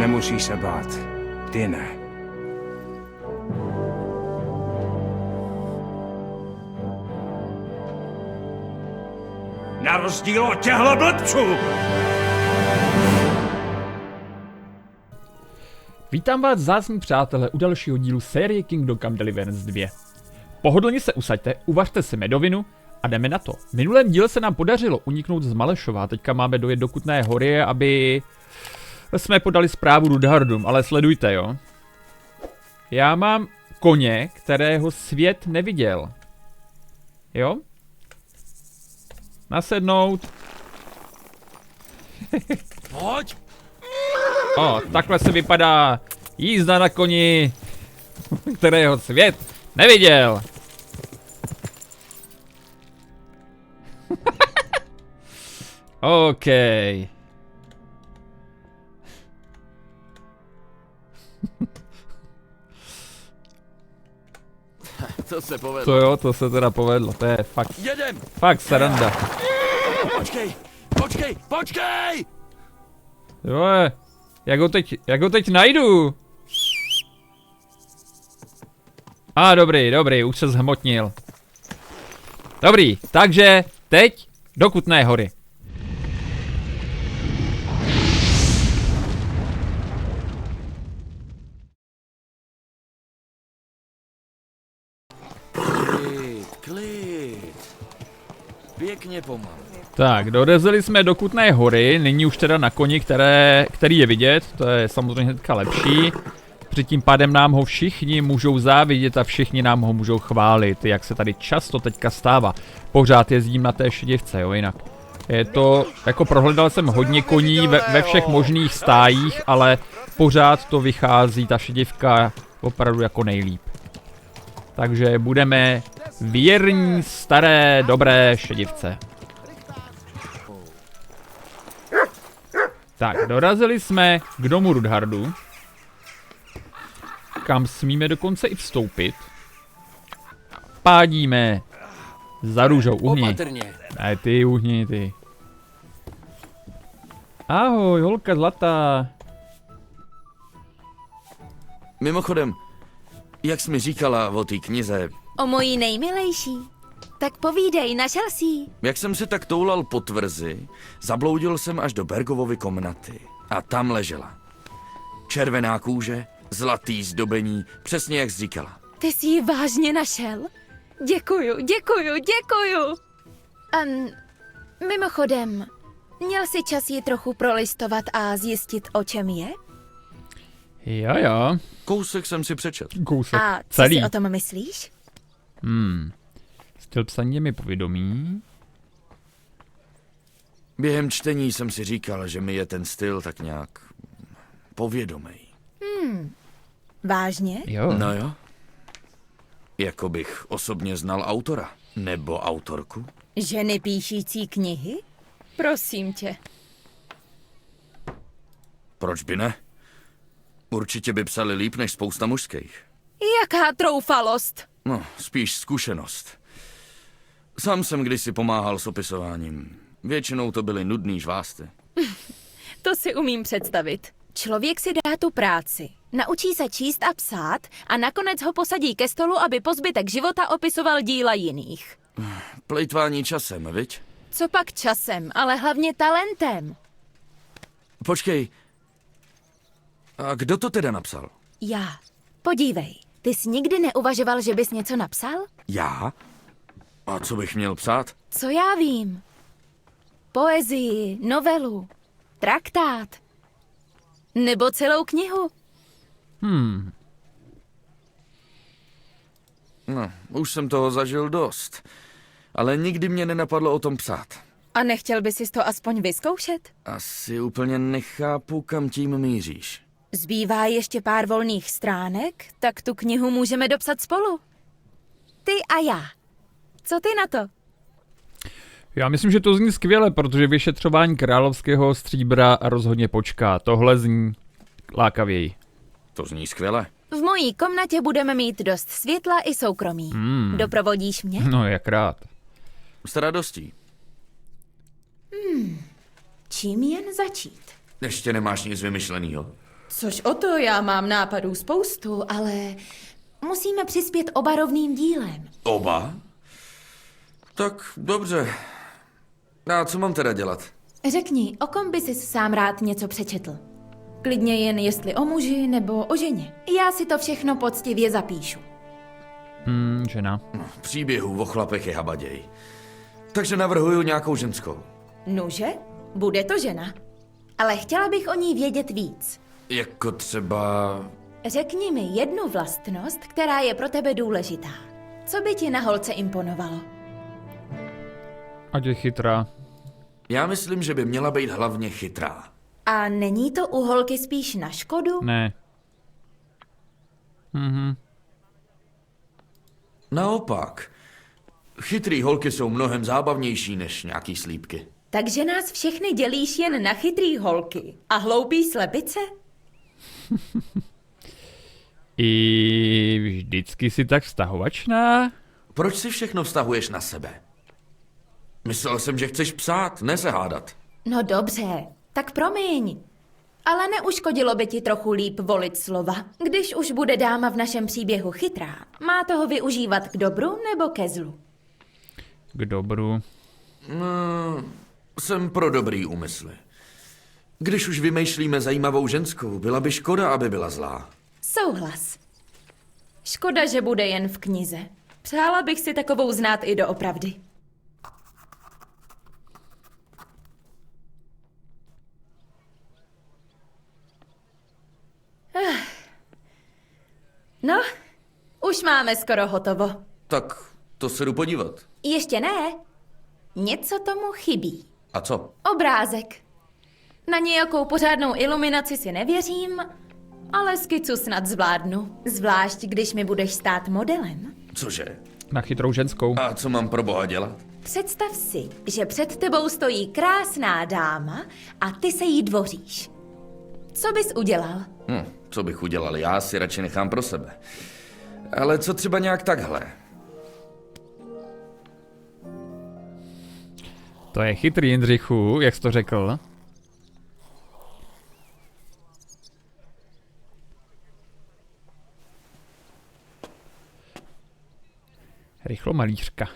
nemusíš se bát. Ty ne. Na rozdíl od těchto blbců! Vítám vás, vzácní přátelé, u dalšího dílu série Kingdom Come Deliverance 2. Pohodlně se usaďte, uvařte si medovinu a jdeme na to. V minulém díle se nám podařilo uniknout z Malešova, teďka máme dojet do Kutné Hory, aby jsme podali zprávu Rudhardům, ale sledujte, jo. Já mám koně, kterého svět neviděl. Jo? Nasednout. Pojď! O, takhle se vypadá jízda na koni, kterého svět neviděl. OK. To se povedlo. To jo, to se teda povedlo, to je fakt, Jedem! fakt sranda. Počkej! Jo, jak ho teď najdu? Dobrý, už se zhmotnil. Dobrý, takže teď do Kutné Hory. Klid. Pěkně pomalu. Tak, dorazili jsme do Kutné Hory, nyní už teda na koni, který je vidět, to je samozřejmě hnedka lepší. Před tím pádem nám ho všichni můžou závidět a všichni nám ho můžou chválit, jak se tady často teďka stává. Pořád jezdím na té šedivce, jo, jinak. Je to, jako prohledal jsem hodně koní ve všech možných stájích, ale pořád to vychází, ta šedivka, opravdu jako nejlíp. Takže budeme věrní, staré, dobré šedivce. Tak, dorazili jsme k domu Rudhardu, kam smíme dokonce i vstoupit. Pádíme za růžou, uhni. Opatrně. Ne, ty uhni, ty. Ahoj, holka zlatá. Mimochodem, jak jsi mi říkala o té knize, O mojí nejmilejší. Tak povídej, našel jsi ji. jak jsem se tak toulal po tvrzi, zabloudil jsem až do Bergovovy komnaty. A tam ležela. Červená kůže, zlatý zdobení, přesně jak jsi říkala. Ty jsi ji vážně našel? Děkuju. Mimochodem, měl jsi čas ji trochu prolistovat a zjistit, o čem je? Jo. Kousek jsem si přečetl. Kousek. A co Celý. si o tom myslíš? Styl psaní je mi povědomí. Během čtení jsem si říkal, že mi je ten styl tak nějak povědomej. Vážně? Jo. No jo. Jako bych osobně znal autora. Nebo autorku. Ženy píšící knihy? Prosím tě. Proč by ne? Určitě by psali líp než spousta mužských. Jaká troufalost! No, spíš zkušenost. Sám jsem kdysi pomáhal s opisováním. Většinou to byly nudný žvásty. To si umím představit. Člověk si dá tu práci, naučí se číst a psát a nakonec ho posadí ke stolu, aby po zbytek života opisoval díla jiných. Plejtvání časem, viď? Co pak časem, ale hlavně talentem. Počkej. A kdo to teda napsal? Já. Podívej, ty jsi nikdy neuvažoval, že bys něco napsal? Já? A co bych měl psát? Co já vím? Poezii, novelu, traktát. Nebo celou knihu. No, už jsem toho zažil dost. Ale nikdy mě nenapadlo o tom psát. A nechtěl bys si to aspoň vyzkoušet? Asi úplně nechápu, kam tím míříš. Zbývá ještě pár volných stránek, tak tu knihu můžeme dopsat spolu. Ty a já. Co ty na to? Já myslím, že to zní skvěle, protože vyšetřování královského stříbra rozhodně počká. Tohle zní lákavěji. To zní skvěle. V mojí komnatě budeme mít dost světla i soukromí. Doprovodíš mě? No, jak rád. S radostí. Čím jen začít? Ještě nemáš nic vymyšlenýho. Což o to, já mám nápadů spoustu, ale musíme přispět oba rovným dílem. Oba? Tak dobře. A co mám teda dělat? Řekni, o kom by si sám rád něco přečetl? Klidně jen jestli o muži nebo o ženě. Já si to všechno poctivě zapíšu. Žena. Příběhů o chlapech je habaděj. Takže navrhuju nějakou ženskou. Nuže? Bude to žena. Ale chtěla bych o ní vědět víc. Jako třeba... Řekni mi jednu vlastnost, která je pro tebe důležitá. Co by ti na holce imponovalo? Ať je chytrá. Já myslím, že by měla být hlavně chytrá. A není to u holky spíš na škodu? Ne. Naopak. Chytrý holky jsou mnohem zábavnější než nějaký slípky. Takže nás všechny dělíš jen na chytrý holky a hloupý slepice? I vždycky si tak vztahovačná? Proč si všechno vztahuješ na sebe? Myslel jsem, že chceš psát, ne se hádat. No dobře, tak promiň. Ale neuškodilo by ti trochu líp volit slova. Když už bude dáma v našem příběhu chytrá, má toho využívat k dobru nebo ke zlu? K dobru. Jsem pro dobrý úmysly. Když už vymýšlíme zajímavou ženskou, byla by škoda, aby byla zlá. Souhlas. Škoda, že bude jen v knize. Přála bych si takovou znát i doopravdy. No, už máme skoro hotovo. Tak to se jdu podívat. Ještě ne. Něco tomu chybí. A co? Obrázek. Na nějakou pořádnou iluminaci si nevěřím, ale skicu snad zvládnu. Zvlášť, když mi budeš stát modelem. Cože? Na chytrou ženskou. A co mám pro boha dělat? Představ si, že před tebou stojí krásná dáma a ty se jí dvoříš. Co bys udělal? Co bych udělal? Já si radši nechám pro sebe. Ale co třeba nějak takhle? To je chytrý, Jindřichu, jak jsi to řekl. Rychlomalířka.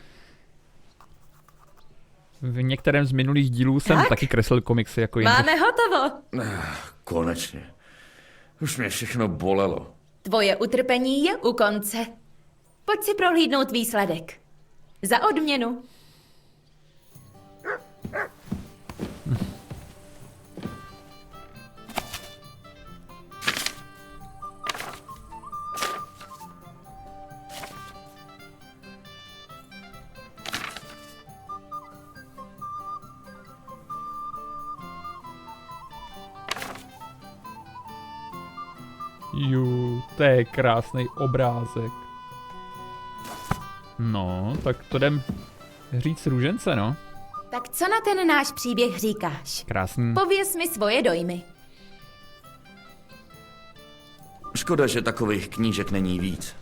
V některém z minulých dílů jsem Tak? taky kreslil komiksy jako Jindřich. Máme hotovo. Konečně. Už mě všechno bolelo. Tvoje utrpení je u konce. Pojď si prohlídnout výsledek. Za odměnu. To je krásný obrázek. No, tak to jdem říct růžence, no. Tak co na ten náš příběh říkáš? Krásný. Pověz mi svoje dojmy. Škoda, že takových knížek není víc.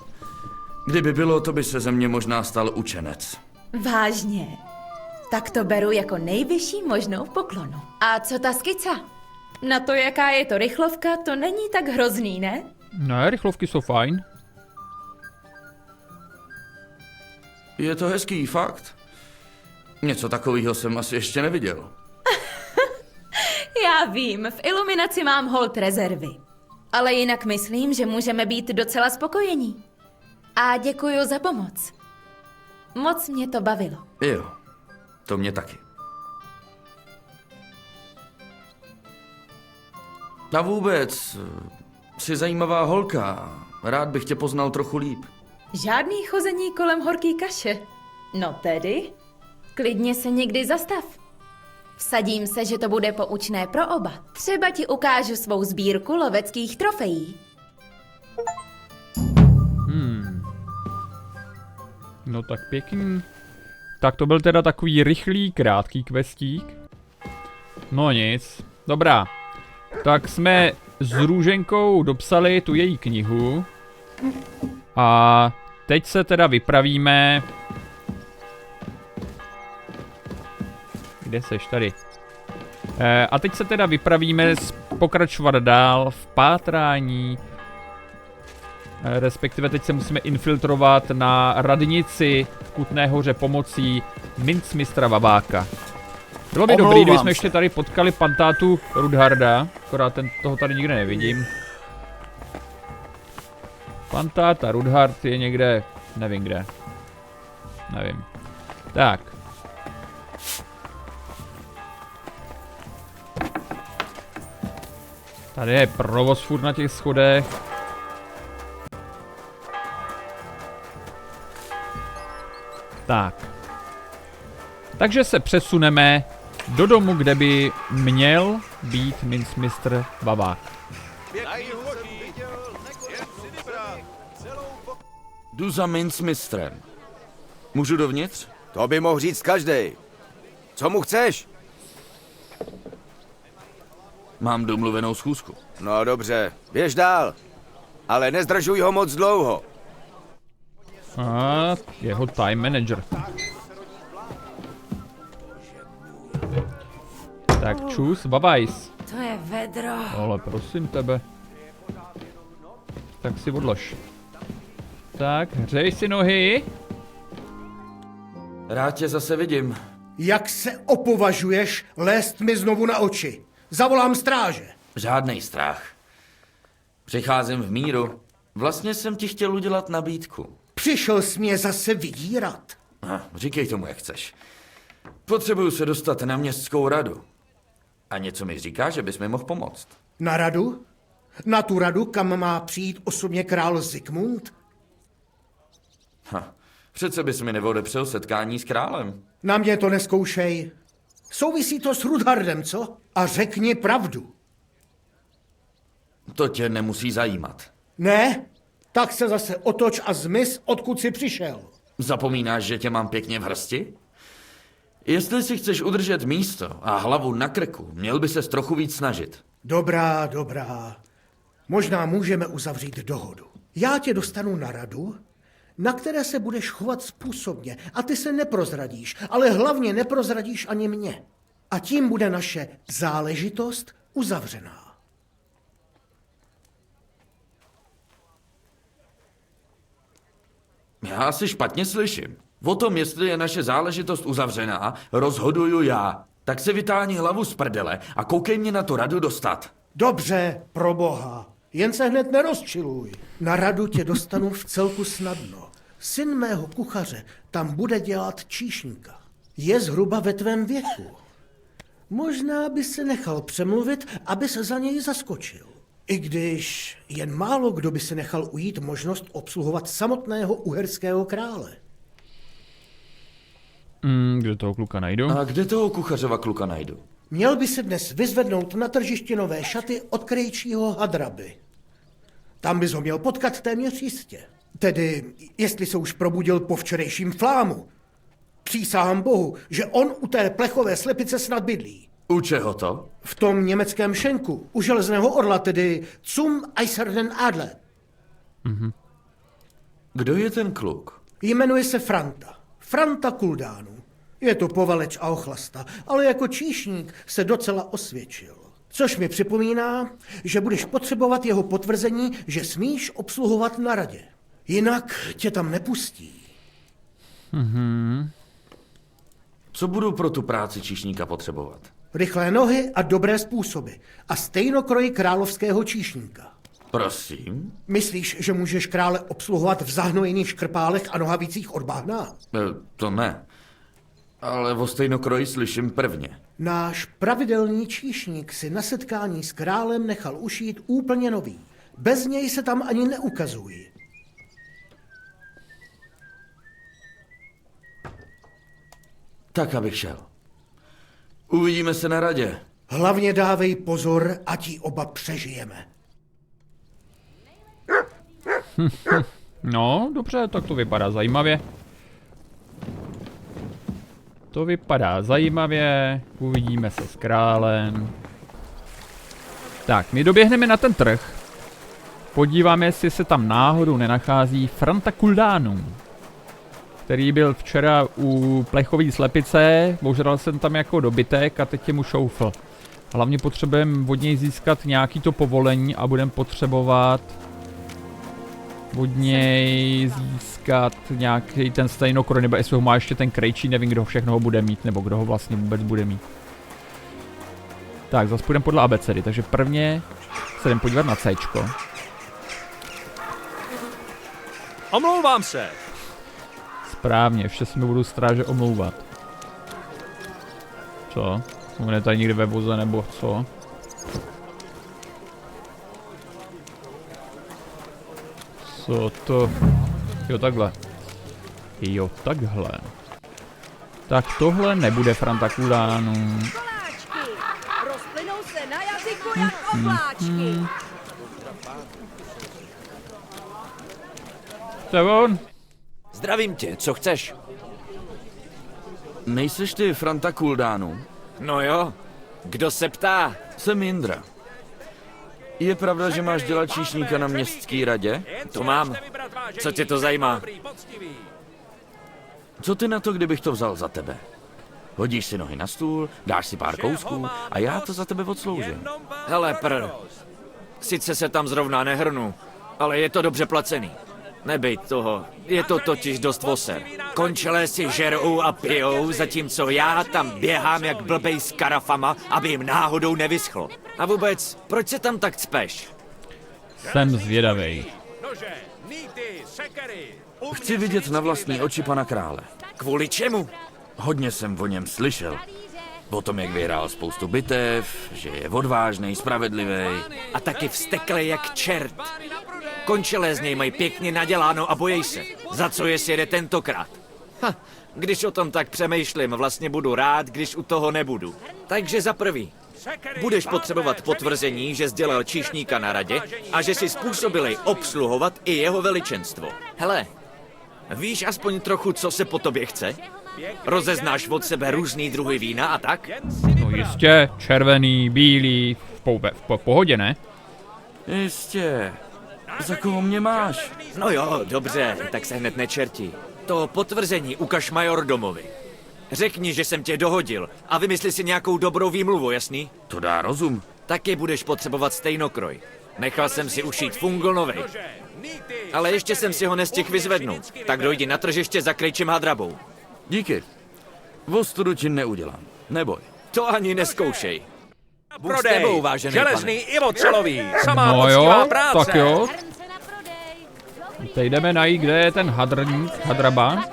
Kdyby bylo, to by se ze mě možná stal učenec. Vážně. Tak to beru jako nejvyšší možnou poklonu. A co ta skica? Na to, jaká je to rychlovka, to není tak hrozný, ne? Ne, rychlovky jsou fajn. Je to hezký, fakt. Něco takového jsem asi ještě neviděl. Já vím, v iluminaci mám hold rezervy. Ale jinak myslím, že můžeme být docela spokojení. A děkuju za pomoc. Moc mě to bavilo. Jo, to mě taky. A vůbec, jsi zajímavá holka. Rád bych tě poznal trochu líp. Žádný chození kolem horký kaše. No tedy, klidně se někdy zastav. Vsadím se, že to bude poučné pro oba. Třeba ti ukážu svou sbírku loveckých trofejí. No tak pěkný. Tak to byl teda takový rychlý, krátký questík. No nic. Dobrá. Tak jsme s Růženkou dopsali tu její knihu. A teď se teda vypravíme. Kde seš? Tady. A teď se teda vypravíme pokračovat dál v pátrání. Respektive teď se musíme infiltrovat na radnici v Kutné Hoře pomocí mincmistra Vaváka. Bylo by dobrý, kdyby jsme ještě tady potkali pantátu Rudharda, akorát toho tady nikde nevidím. Pantáta Rudhard je někde, nevím kde. Nevím. Tak. Tady je provoz furt na těch schodech. Tak. Takže se přesuneme do domu, kde by měl být mincmistr Vavák. Jdu za mincmistrem. Můžu dovnitř? To by mohl říct každej. Co mu chceš? Mám domluvenou schůzku. No dobře, běž dál. Ale nezdržuj ho moc dlouho. A jeho time manager. Tak čus, Vavajs. To je vedro. Ale prosím tebe. Tak si odlož. Tak, hřej si nohy. Rád tě zase vidím. Jak se opovažuješ lézt mi znovu na oči? Zavolám stráže. Žádnej strach. Přicházím v míru. Vlastně jsem ti chtěl udělat nabídku. Přišel jsi mě zase vydírat. Říkej tomu, jak chceš. Potřebuju se dostat na městskou radu. A něco mi říká, že bys mi mohl pomoct. Na radu? Na tu radu, kam má přijít osobně král Zikmund? Přece bys mi neodepřel setkání s králem. Na mě to neskoušej. Souvisí to s Rudhardem, co? A řekni pravdu. To tě nemusí zajímat. Ne? Tak se zase otoč a zmiz, odkud jsi přišel. Zapomínáš, že tě mám pěkně v hrsti? Jestli si chceš udržet místo a hlavu na krku, měl by ses trochu víc snažit. Dobrá, dobrá. Možná můžeme uzavřít dohodu. Já tě dostanu na radu, na které se budeš chovat způsobně a ty se neprozradíš, ale hlavně neprozradíš ani mě. A tím bude naše záležitost uzavřená. Já asi špatně slyším. O tom, jestli je naše záležitost uzavřená, rozhoduju já. Tak si vytáhni hlavu z prdele a koukej mě na tu radu dostat. Dobře, pro boha. Jen se hned nerozčiluj. Na radu tě dostanu v celku snadno. Syn mého kuchaře tam bude dělat číšníka. Je zhruba ve tvém věku. Možná by se nechal přemluvit, aby se za něj zaskočil. I když jen málo kdo by se nechal ujít možnost obsluhovat samotného uherského krále. Kde toho kluka najdu? A kde toho kuchařova kluka najdu? Měl by se dnes vyzvednout na tržiště nové šaty od krejčího Hadraby. Tam bys ho měl potkat téměř jistě. Tedy, jestli se už probudil po včerejším flámu. Přísahám bohu, že on u té plechové slepice snad bydlí. U čeho to? V tom německém šenku, u železného orla, tedy Zum Eisernen Adler. Kdo je ten kluk? Jmenuje se Franta. Franta Kuldánů. Je to povaleč a ochlasta, ale jako číšník se docela osvědčil. Což mi připomíná, že budeš potřebovat jeho potvrzení, že smíš obsluhovat na radě. Jinak tě tam nepustí. Co budu pro tu práci číšníka potřebovat? Rychlé nohy a dobré způsoby. A stejnokroj královského číšníka. Prosím? Myslíš, že můžeš krále obsluhovat v zahnojených škrpálech a nohavicích od bahna? To ne. Ale o stejnokroji slyším prvně. Náš pravidelný číšník si na setkání s králem nechal ušít úplně nový. Bez něj se tam ani neukazují. Tak, abych šel. Uvidíme se na radě. Hlavně dávej pozor, ať ji oba přežijeme. No, dobře, tak to vypadá zajímavě. To vypadá zajímavě, uvidíme se s králem. Tak, my doběhneme na ten trh. Podíváme, jestli se tam náhodou nenachází Franta Kuldánů, který byl včera u plechové slepice, ožral jsem tam jako dobytek a teď je mu šoufl. Hlavně potřebujeme od něj získat nějaký to povolení a budeme potřebovat od něj získat nějaký ten stejnokroj, nebo jestli ho má ještě ten krejčí, nevím, kdo všechno ho bude mít, nebo kdo ho vlastně vůbec bude mít. Tak, zase půjdeme podle abecedy, takže prvně se jdem podívat na Cčko. Omlouvám se. Správně, ještě si mi budu stráže omlouvat. Co? On je tady někde ve voze, nebo co? Co to? Jo, takhle. Jo, takhle. Tak tohle nebude Franta Kulánu. Obláčky! Rozplynou se na jazyku jak obláčky! To je on. Zdravím tě, co chceš? Nejseš ty Franta Kuldánu? No jo, kdo se ptá? Jsem Jindra. Je pravda, že máš dělat číšníka na městský radě? To mám. Co tě to zajímá? Co ty na to, kdybych to vzal za tebe? Hodíš si nohy na stůl, dáš si pár kousků a já to za tebe odsloužím. Hele, sice se tam zrovna nehrnu, ale je to dobře placený. Nebejt toho, je to totiž dost voser. Končelé si žerou a pijou, zatímco já tam běhám jak blbej s karafama, aby jim náhodou nevyschlo. A vůbec, proč se tam tak cpeš? Jsem zvědavej. Chci vidět na vlastní oči pana krále. Kvůli čemu? Hodně jsem o něm slyšel. O tom, jak vyhrál spoustu bitev, že je odvážný, spravedlivý. A taky vzteklej jak čert. Končelé z něj mají pěkně naděláno a bojí se. Za co je sjede tentokrát? Když o tom tak přemýšlím, vlastně budu rád, když u toho nebudu. Takže za prvý, budeš potřebovat potvrzení, že sdělal číšníka na radě a že si způsobilej obsluhovat i jeho veličenstvo. Hele, víš aspoň trochu, co se po tobě chce? Rozeznáš od sebe různý druhy vína a tak? No jistě, červený, bílý, v pohodě, ne? Jistě. Za koho mě máš? No jo, dobře, tak se hned nečertí. To potvrzení ukaž majordomovi. Řekni, že jsem tě dohodil a vymysli si nějakou dobrou výmluvu, jasný? To dá rozum. Taky budeš potřebovat stejnokroj. Nechal jsem si ušít fungl novej. Ale ještě jsem si ho nestihl vyzvednout, tak dojdi na tržiště za krejčím hadrabou. Díky. Vostudu ti neudělám. Neboj. To ani neskoušej. Bůh s Prodej, tebou, vážený železný pane. i ocelový, samá No poctivá jo, práce. tak jo. Teď jdeme najít, kde je ten hadrník, hadraba,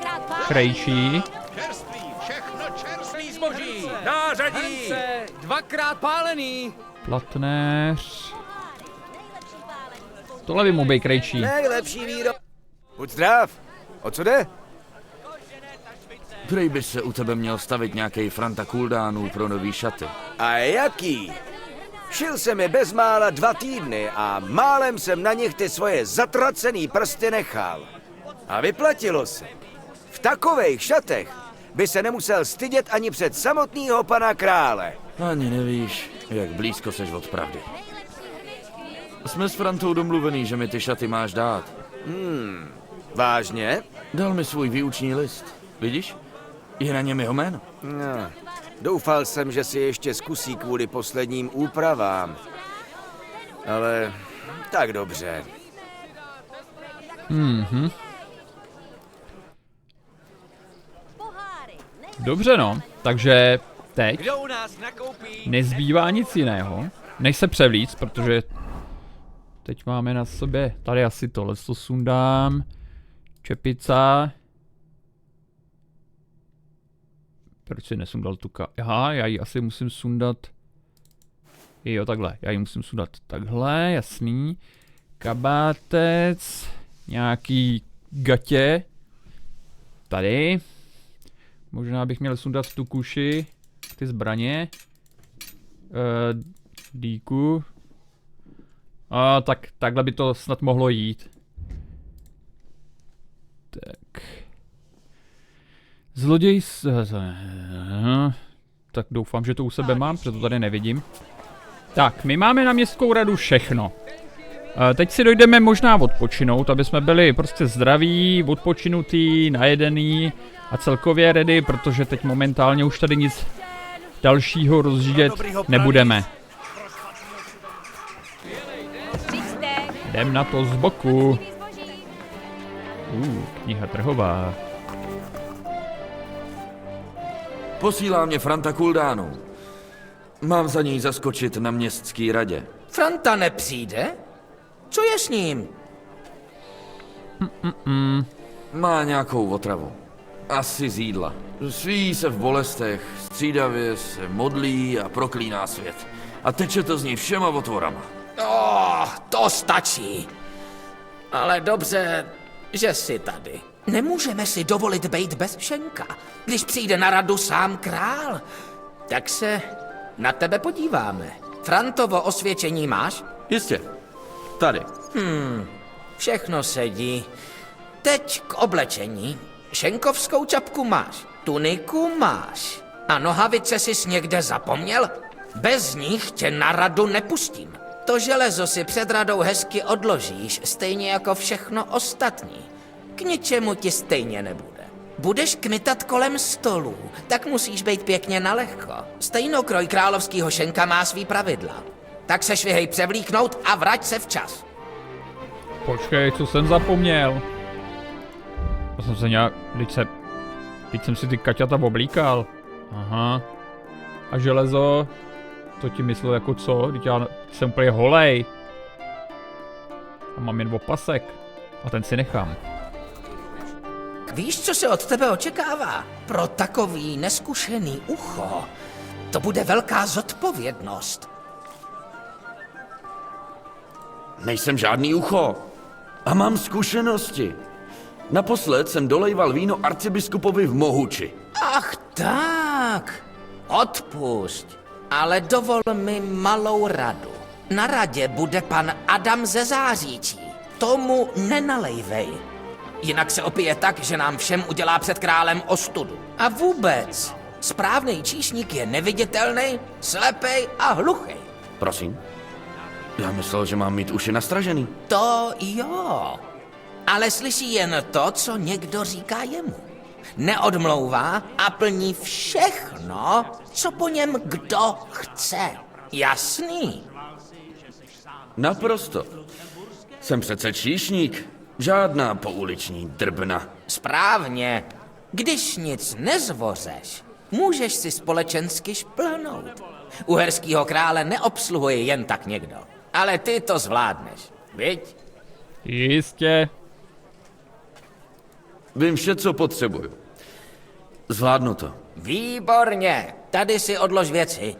krejčí. Čerstvý, všechno čerstvý zboží, nářadí. Dvakrát pálený. Platnéř. Tohle by mu být krejčí. Nejlepší výrob. Buď zdrav. O co jde? Prej by se u tebe měl stavit nějaký Franta Kuldánů pro nový šaty. A jaký? Šil jsem je bezmála 2 týdny a málem jsem na nich ty svoje zatracený prsty nechal. A vyplatilo se. V takovejch šatech by se nemusel stydět ani před samotného pana krále. Ani nevíš, jak blízko seš od pravdy. Jsme s Frantou domluvený, že mi ty šaty máš dát. Vážně? Dal mi svůj výuční list. Vidíš? Je na něm jeho jméno. No, doufal jsem, že si ještě zkusí kvůli posledním úpravám. Ale tak dobře. Dobře no, takže teď Kdo u nás nakoupí? nezbývá nic jiného, než se převlíct, protože teď máme na sobě, tady asi tohle to sundám, čepica. Proč si nesundal tu Aha, já ji asi musím sundat. Jo, takhle, já ji musím sundat takhle, jasný. Kabátec, nějaký gatě. Tady. Možná bych měl sundat tu kuši, ty zbraně. Díku. A tak, takhle by to snad mohlo jít. Tak. Zloděj tak doufám, že to u sebe mám, protože to tady nevidím. Tak, my máme na městskou radu všechno. Teď si dojdeme možná odpočinout, aby jsme byli prostě zdraví, odpočinutý, najedený a celkově ready, protože teď momentálně už tady nic dalšího rozjíždět nebudeme. Přijďte. Jdem na to z boku. Kniha trhová. Posílá mě Franta Kuldánu. Mám za něj zaskočit na městský radě. Franta nepřijde? Co je s ním? Má nějakou otravu. Asi z jídla. Svíjí se v bolestech, střídavě se modlí a proklíná svět. A teče to z něj všema otvorama. To stačí. Ale dobře, že jsi tady. Nemůžeme si dovolit bejt bez Šenka. Když přijde na radu sám král, tak se na tebe podíváme. Frantovo osvědčení máš? Jistě. Tady. Všechno sedí. Teď k oblečení. Šenkovskou čapku máš, tuniku máš. A nohavice jsi někde zapomněl? Bez nich tě na radu nepustím. To železo si před radou hezky odložíš, stejně jako všechno ostatní. K ničemu ti stejně nebude. Budeš kmitat kolem stolů, tak musíš být pěkně nalehko. Stejnokroj královskýho šenka má svý pravidla. Tak se švihej převlíknout a vrať se včas. Počkej, co jsem zapomněl? Já jsem se nějak... Teď jsem si ty kaťata oblíkal. Aha. A železo? To ti myslel jako co? Teď já jsem úplně holej. A mám jen opasek. A ten si nechám. Víš, co se od tebe očekává? Pro takový neskušený ucho to bude velká zodpovědnost. Nejsem žádný ucho. A mám zkušenosti. Naposled jsem dolejval víno arcibiskupovi v Mohuči. Ach tak, odpusť, ale dovol mi malou radu. Na radě bude pan Adam ze Záříčí. Tomu nenalejvej. Jinak se opije tak, že nám všem udělá před králem ostudu. A vůbec, správný číšník je neviditelný, slepej a hluchý. Prosím? Já myslel, že mám mít uši nastražený. To jo, ale slyší jen to, co někdo říká jemu. Neodmlouvá a plní všechno, co po něm kdo chce. Jasný? Naprosto. Jsem přece číšník. Žádná pouliční drbna. Správně. Když nic nezvořeš, můžeš si společensky šplhnout. Uherskýho krále neobsluhuje jen tak někdo. Ale ty to zvládneš, viď? Jistě. Vím vše, co potřebuju. Zvládnu to. Výborně. Tady si odlož věci.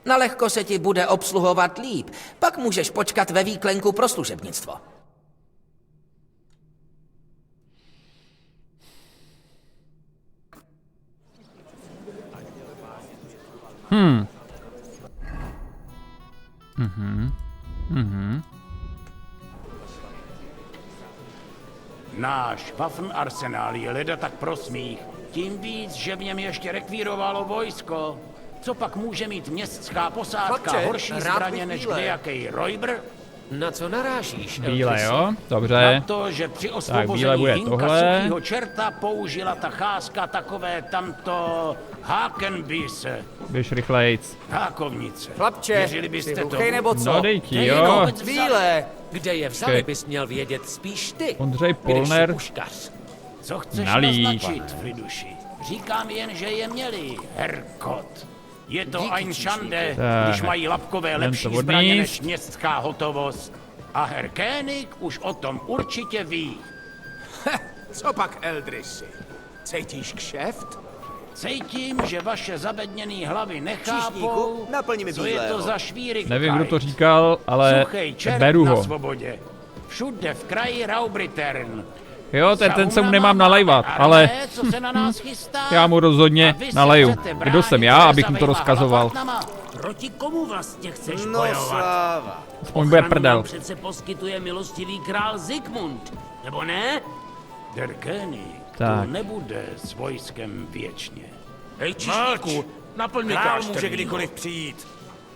Nalehko se ti bude obsluhovat líp. Pak můžeš počkat ve výklenku pro služebnictvo. Náš Waffen-arsenál je leda tak pro smích, tím víc, že v něm ještě rekvírovalo vojsko. Co pak může mít městská posádka Chlapče, horší rád zbraně bych než bílé. nějaký Räuber? Na co narážíš? Bílé, jo? Na Dobře. to, že při bílé osvobození bude Hinka tohle. suchýho čerta použila ta cháska takové tamto Hakenbisse, Běž rychlejc. hákovnice. Chlapče, Věřili jsi byste hluchej tomu? nebo co? No dej ti, Ty jo. vůbec bílé. Kde je vzali, Počkej. bys měl vědět spíš ty. Ondřej Když jsi Polner. puškař. Co chceš Nalíp. naznačit, Friduši? Říkám jen, že je měli, Herkot. Je to Díky, ein Schande, Tak. když mají lapkové Jdem lepší to zbraně odníst. než městská hotovost. A Herr König už o tom určitě ví. Co pak, Eldrissi? Cítíš kšeft? Cítím, že vaše zabedněný hlavy nechápou, Číšníku, naplň mi co je to bílého. za švíry. Nevím, kdo to říkal, ale Suchej čert beru na ho. svobodě. Všude v kraji Raubritern. Jo, ten se mu Saunama nemám máme nalejvat, armé, ale co se na nás chystá? já mu rozhodně A vy se naleju. chcete Kdo jsem bránit já, před abych mu to zavejma rozkazoval. hlavatnama? Proti komu vlastně chceš No bojovat? sláva. Aspoň bude Ochranu prdel. nám přece poskytuje milostivý král Zikmund, nebo ne? Der König Tak. tu nebude s vojskem věčně. Hej, číšníku, naplň mi král může kdykoliv přijít.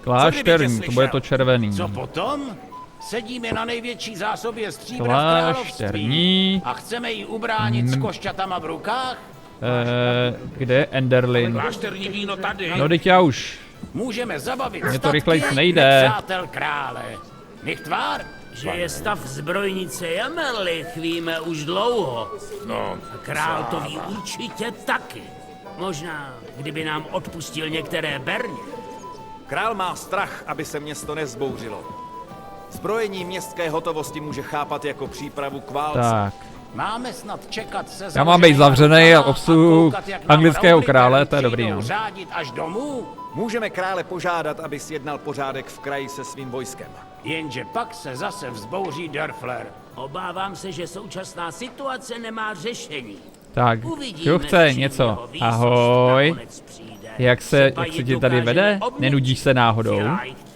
Klášterní, to bude to červený. Co potom? Sedíme na největší zásobě stříbra v království Klášterní. a chceme ji ubránit s košťatama v rukách? Kde je Enderlin? Klášterní víno tady. No teď já už. Můžeme zabavit Mně to statky rychlejc nejde. nepřátel krále. Nech tvár. Že je stav zbrojnice Jamerlich, víme už dlouho. No, A král to ví určitě taky. Možná, kdyby nám odpustil některé berně. Král má strach, aby se město nezbouřilo. Zbrojení městské hotovosti může chápat jako přípravu k válce. Tak. Máme snad čekat se Já mám být zavřenej a obsluhu koukat, jak nám anglického Rowley krále, to je přijdou dobrý, no. řádit až domů. Můžeme krále požádat, aby sjednal pořádek v kraji se svým vojskem. Jenže pak se zase vzbouří Dörfler. Obávám se, že současná situace nemá řešení. Tak, Uvidíme, kdo chce s čím něco? jeho výsost Ahoj. nakonec přijde. Jak se Třeba ji ti tady dokáže vede? obměnit. Nenudíš se náhodou? Vielleicht.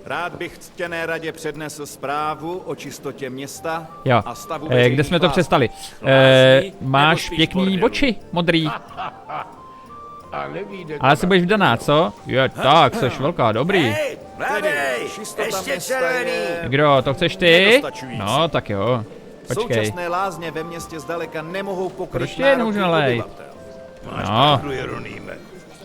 Rád bych ctěné radě přednesl zprávu o čistotě města Jo. a stavu Kde veřejných jsme to lázní. přestali? Lázní Máš nebo spíš pěkný bordelu? oči, modrý. A nevíde Ale si budeš vdaná, co? Jo, tak, seš velká, dobrý. Čistota města je Kdo, to chceš ty? nedostačující. No, tak jo. Počkej. Současné lázně ve městě zdaleka nemohou Proč pokryt ti je nároky nemůžu nalejt? obyvatel. No, Jeronýme.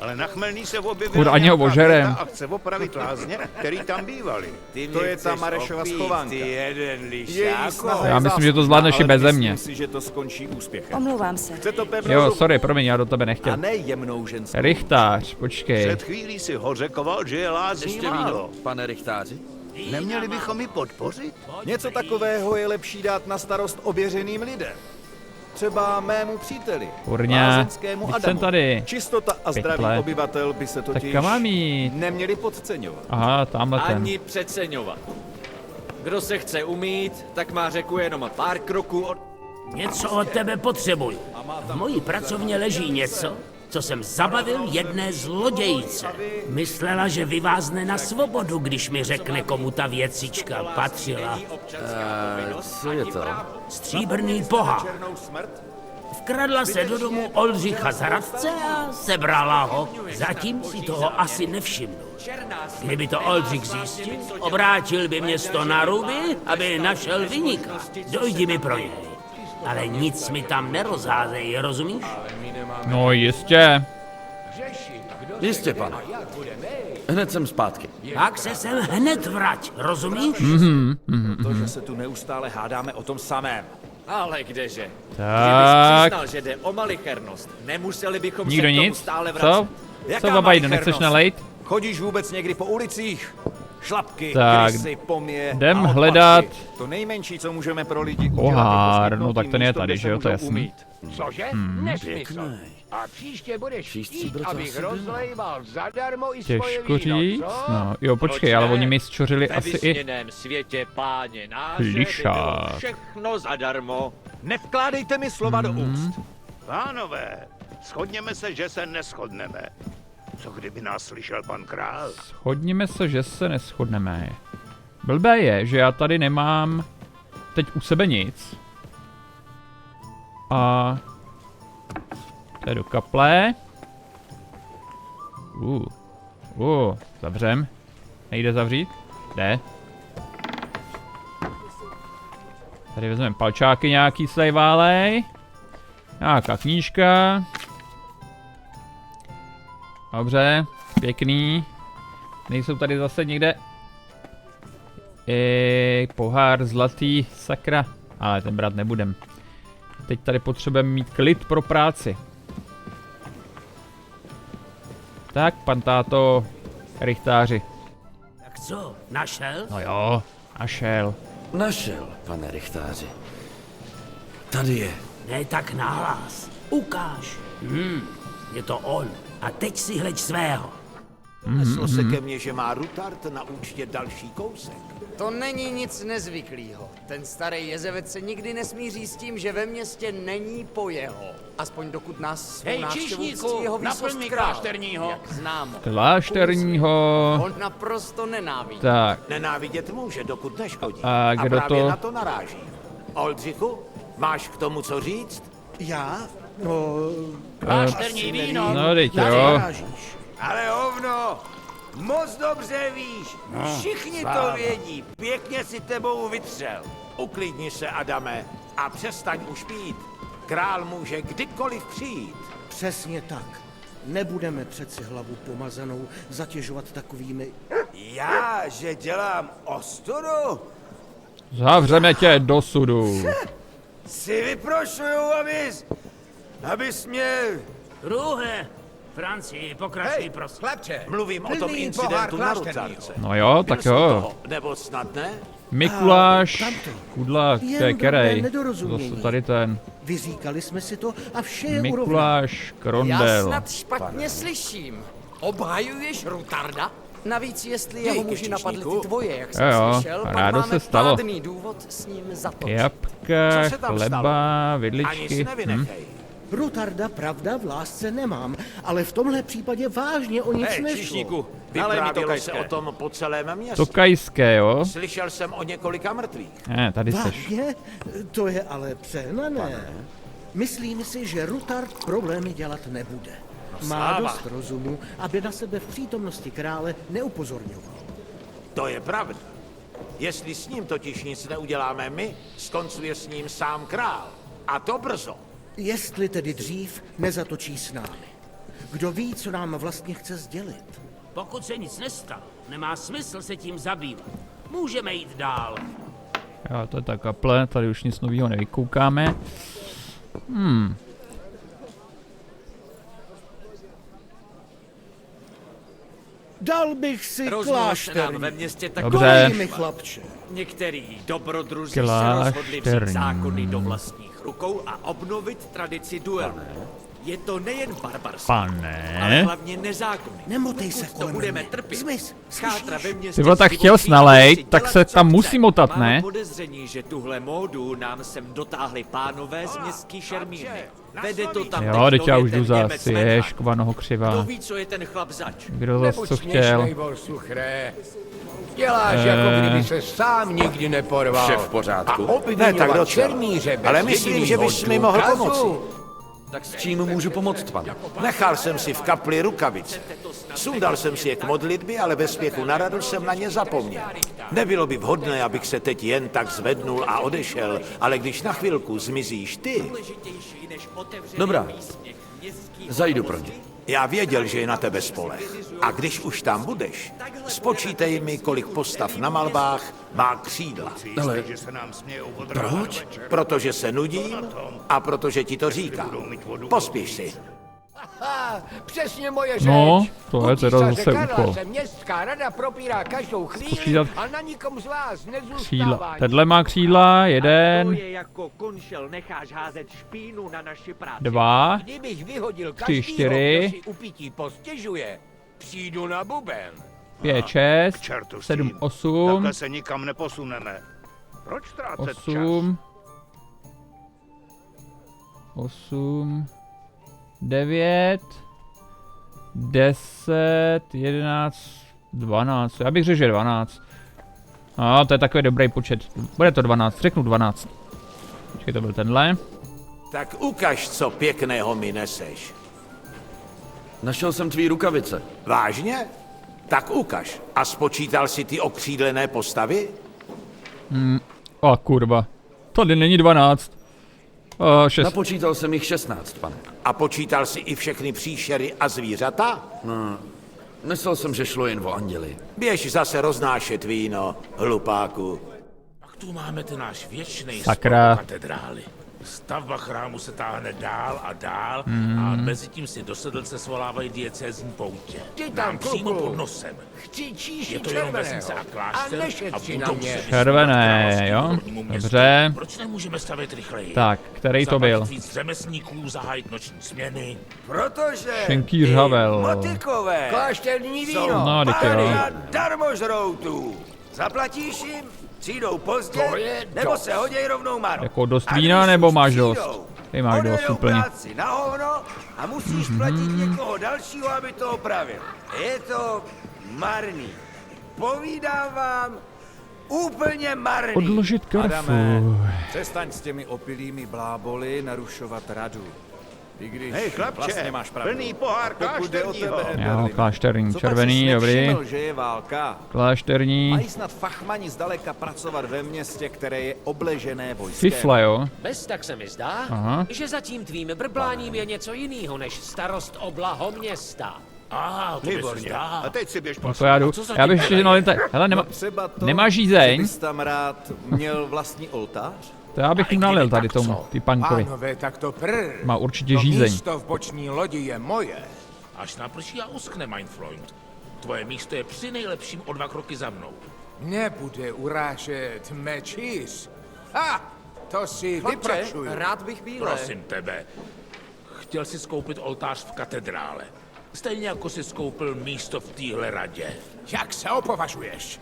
Ale na Chmelný se objevila Kur, ani ho nějaká ožerem. věta a chce opravit lázně, který tam bývaly. To je ta Marešova schovanka. Její snaha Já je myslím, že to záslužná, zvládneš i ale beze myslím mě. si, že to skončí úspěchem. Omlouvám se. Chce to pevnou Jo, ruku sorry, promiň, já do tebe a nechtěl. ne jemnou ženskou. Richtář, počkej. Před chvílí si hořekoval, že je lázní málo. pane Richtáři. Neměli bychom ji podpořit? Něco takového je lepší dát na starost ověřeným lidem. Třeba mému příteli, Kurňa, lázeňskému teď jsem Adamu. tady. Čistota a zdraví Pytle. obyvatel by se totiž kam mám jít? neměli podceňovat. Aha, tamhle ten. Ani přeceňovat. Kdo se chce umýt, tak má řeku jenom pár kroků od... Něco od tebe potřebuju. V mojí pracovně leží něco, co jsem zabavil jedné zlodějce. Myslela, že vyvázne na svobodu, když mi řekne, komu ta věcička patřila. Co je to? Stříbrný pohár. Černou smrt? Vkradla se do domu Oldřicha z Hradce a sebrala ho. Zatím si toho asi nevšimnu. Kdyby to Oldřich zjistil, obrátil by město na ruby, aby našel viníka. Dojdi mi pro něj. Ale nic mi tam nerozházejí, rozumíš? No jistě. Jistě, pane. Hned jsem zpátky. Tak se sem hned vrať, rozumíš? To, že se tu neustále hádáme o tom samém. Ale kdeže? Tak. Přiznal, že jde o malichernost. Nemuseli bychom Nikdo se k tomu nic? stále vracet. Co? Jaká Co, babajdo, malichernost? nechceš nalejt? Chodíš vůbec někdy po ulicích? Šlapky, Tak, krysy, pomě jdem a odpadky. hledat To nejmenší, co můžeme pro lidi udělat, pohár, je no tak ten je místo, tady, kde že se jo, to je můžou jasný. umýt. Cože? Nesmysl. A příště budeš chtít, abych rozlejval zadarmo i svoje Těžko víno, říct. co? No, jo, počkej, ale oni mi zčořili Ve asi i vysněném světě, páně náře, by Lišák. bylo všechno zadarmo. Nevkládejte mi slova do úst. Pánové, shodněme se, že se neschodneme. Co kdyby nás slyšel pan král? Shodněme se, že se neschodneme. Blbé je, že já tady nemám teď u sebe nic. A to je do kaple. Zavřem. Nejde zavřít? Jde. Tady vezmeme palčáky nějaký se tady válej. Nějaká knížka. Dobře, pěkný. Nejsou tady zase někde pohár zlatý, sakra. Ale ten brát nebudem. Teď tady potřebujeme mít klid pro práci. Tak, pan táto, Richtáři. Tak co, našel? No jo, našel. Našel, pane Richtáři. Tady je. Ne tak nahlas. Ukáž. Je to on. A teď si hleď svého. Neslo se ke mně, že má Rutard na účtě další kousek. To není nic nezvyklého. Ten starý jezevec se nikdy nesmíří s tím, že ve městě není po jeho. Aspoň dokud nás svou Hej, návštěvou číšníku, ctí jeho naplň výsost mi král. klášterního. Jak známo. Klášterního. On naprosto nenávidí. Tak. Nenávidět může, dokud neškodí. A kdo právě to? na to naráží. Oldřichu, máš k tomu co říct? Já? No... Klášterní víno. No, teď jo. Narážíš. Ale hovno, moc dobře víš, všichni to vědí, pěkně si tebou vytřel. Uklidni se, Adame, a přestaň už pít. Král může kdykoliv přijít. Přesně tak. Nebudeme přeci hlavu pomazanou zatěžovat takovými... Já, že dělám ostudu? Zavřeme tě do sudu. Si vyprošuju, abys mě... Druhe, Francii, pokračuj, prosím. Chlapče, mluvím o tom incidentu na Rutarce. No jo, tak jo. Nebo snad ne? Mikuláš, Kudla, Jen Kerej. drobné nedorozumění. Zase tady ten. Vyříkali jsme si to a vše je urovnané. Mikuláš Já Krondel. snad špatně slyším. Obhajuješ Rutarda? Navíc, jestli jeho muži napadli ty tvoje, jak jsem Jo, slyšel, pak rádo máme se stalo. pádný důvod s ním zatočit. Jabka, Co se tam chleba, stalo? Ani vidličky. si nevynechej. Rutarda, pravda, v lásce nemám, ale v tomhle případě vážně o nic nešlo. Číšníku, nalej mi to Vyprávělo se kajské. o tom po celém městě. To kajské, jo? Slyšel jsem o několika mrtvých. Ne, tady seš. Vážně? To je ale přehnané. Myslím si, že Rutard problémy dělat nebude. Má sláva. dost rozumu, aby na sebe v přítomnosti krále neupozorňoval. To je pravda. Jestli s ním totiž nic neuděláme my, skoncuje s ním sám král. A to brzo. Jestli tedy dřív nezatočí s námi. Kdo ví, co nám vlastně chce sdělit? Pokud se nic nestalo, nemá smysl se tím zabývat. Můžeme jít dál. Jo, to je ta kaple, tady už nic nového nevykoukáme. Dal bych si Rozmohl se nám ve klášterní. městě tak Dobře. Mi chlapče. některý dobrodruží se rozhodli vzít Klášterní. zákony do vlastních rukou a obnovit tradici duelu. Je to nejen barbarství, ale Pane. hlavně nezákonný. Nemotej se Pokud to kolem budeme mě. trpět, Zmiz, chátra slyšíš? ve městě Ty vole, tak s chtěl divočí snalej, si tak dělat, se co tam chce. musí motat, Mám ne? podezření, že tuhle módu nám sem dotáhli pánové z městský šermírny. Vede to tam Jo, teď já nově už jdu ten zas, Němec Menhard. ješkova Kdo nohokřivá. ví, co je ten chlap zač? Kdo zas co chtěl? Děláš, jako kdyby se sám nikdy neporval. Vše v pořádku. Ne tak docela. Ale myslím, že bys mi mohl pomoci. Tak s čím můžu pomoct, pane? Nechal jsem si v kapli rukavice. Sundal jsem si je k modlitbě, ale ve spěchu na radu jsem na ně zapomněl. Nebylo by vhodné, abych se teď jen tak zvednul a odešel, ale když na chvilku zmizíš ty, Dobrá. Zajdu pro ně. já věděl, že je na tebe spoleh. A když už tam budeš, spočítej mi, kolik postav na malbách má křídla. Ale Proč? Protože se nudím a protože ti to říkám. Pospíš si. Přesně moje řeč. No, to je U teda císaře zase Karla úkol. se městská rada propírá každou chvíli Spočítat a na nikom z vás Křídla. nezůstává. Tenhle má křídla, jeden, To je jako konšel, necháš házet špínu na naši práci. 2, Kdybych vyhodil 3, každýho, 4, kdo si upití postěžuje, přijdu na buben. 5, 6, čertu s 7, tím. 8, Takhle se nikam neposuneme. Proč ztrácet čas? 8, 9, 10, 11, 12. Já bych řekl, že 12. No, to je takový dobrý počet. Bude to 12, řeknu 12. Počkej, to byl tenhle. Tak ukaž, co pěkného mi neseš. Našel jsem tvý rukavice. Vážně? Tak ukaž. A spočítal si ty okřídlené postavy? O kurva. Tady není 12. 6. Napočítal jsem jich 16, pane. A počítal si i všechny příšery a zvířata? Myslel jsem, že šlo jen o anděli. Běž zase roznášet víno, hlupáku. Pak tu máme ten náš věčný Sakra. spor katedrály. Stavba chrámu se táhne dál a dál a mezi tím si do sedlce svolávají diecézní poutě. Ty tam, Nám přímo kluku. pod nosem. Chci Je číši to jenom červeného vesnice a a klášter a nešetři na budou mě. se vysvětlovat Červené, královskému jo? hornímu městu. Dobře. Proč nemůžeme stavět rychleji? Tak, který to byl? Zaplatit víc řemeslníků, zahájit noční směny. Protože Šenkýř Havel. motikové klášterní víno, No, teď jo. darmožroutů. Zaplatíš jim, přijdou pozdě, nebo se hoděj rovnou marou. Jako dost A vína, když nebo už máš přijdou, dost? Ty máš dost odvedou úplně. práci na hovno a musíš platit někoho dalšího, aby to opravil. Je to marný. Povídám vám, úplně marný. Odložit karfu. Přestaň s těmi opilými bláboli narušovat radu. Hej, chlapče, plný pohár klášterního. Jo, klášterní, červený, dobrý. Že je válka. Klášterní. Mají snad fachmani zdaleka pracovat ve městě, které je obležené vojskem. Fifle, jo. Bez tak se mi zdá, Aha. že za tím tvým brbláním je něco jiného než starost o blaho města. Aha, to by se Výborně. zdá. A teď si běž No to já jdu. Já bych ještě nalil tady. Hele, Třeba to, nemá že žízeň? bys tam rád měl vlastní oltář? To já bych jim nalil tady tomu, ty pankovi. Pánové, tak to prr. Má určitě To žízeň. místo v boční lodi je moje. Až naprší a uschne, mein Freund. Tvoje místo je při nejlepším o 2 kroky za mnou. Nebude urážet mečíř. Ha! To si Chlapče, vypračuju. rád bych bíle. Prosím tebe. Chtěl si skoupit oltář v katedrále. Stejně jako si skoupil místo v téhle radě. Jak se opovažuješ?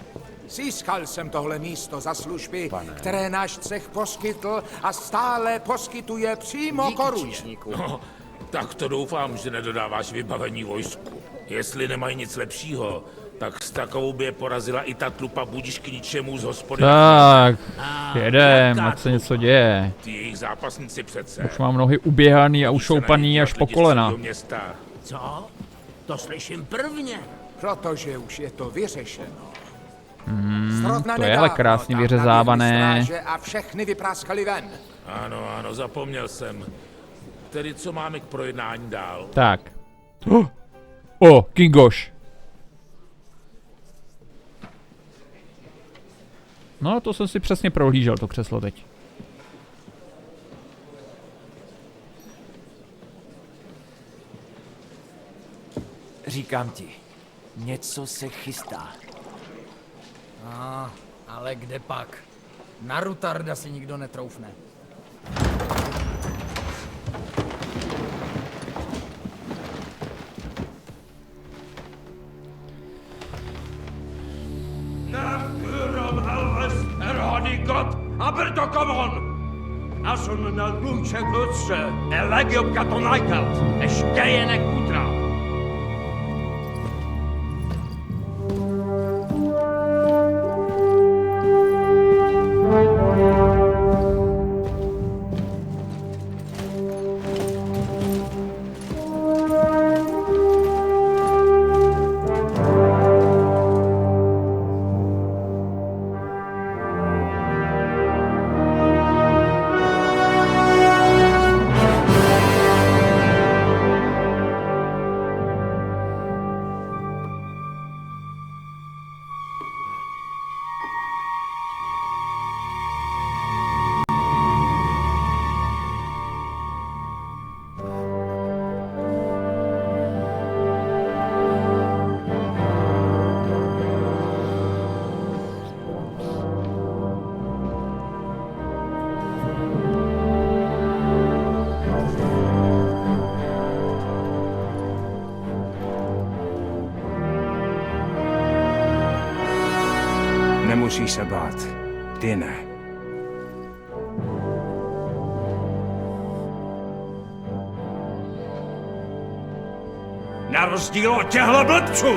Získal jsem tohle místo za služby, které náš cech poskytl a stále poskytuje přímo koruně. No, tak to doufám, že nedodáváš vybavení vojsku. Jestli nemají nic lepšího, tak s takovou by je porazila i ta tlupa budíš k ničemu z hospody. Tak, jedem, ať se něco děje. Ty jejich zápasníci přece. Už mám nohy uběhaný a ušoupaný až po kolena. Co? To slyším prvně. Protože už je to vyřešeno. To je ale krásně vyřezávané. A všechny vypráskali ven. Ano, zapomněl jsem. Tedy co máme k projednání dál? Tak. O, Kingoš. No, to jsem si přesně prohlížel, to křeslo teď. Říkám ti, něco se chystá. Ale kde pak? Na Rutarda si nikdo netroufne. Führer Alves, erhadi Gott, aber da come on! Asun na luce glutse, elegium katonaikalt, eskejenek utra. Nemusíš se bát. Ty ne. Na rozdíl od těchto blbců!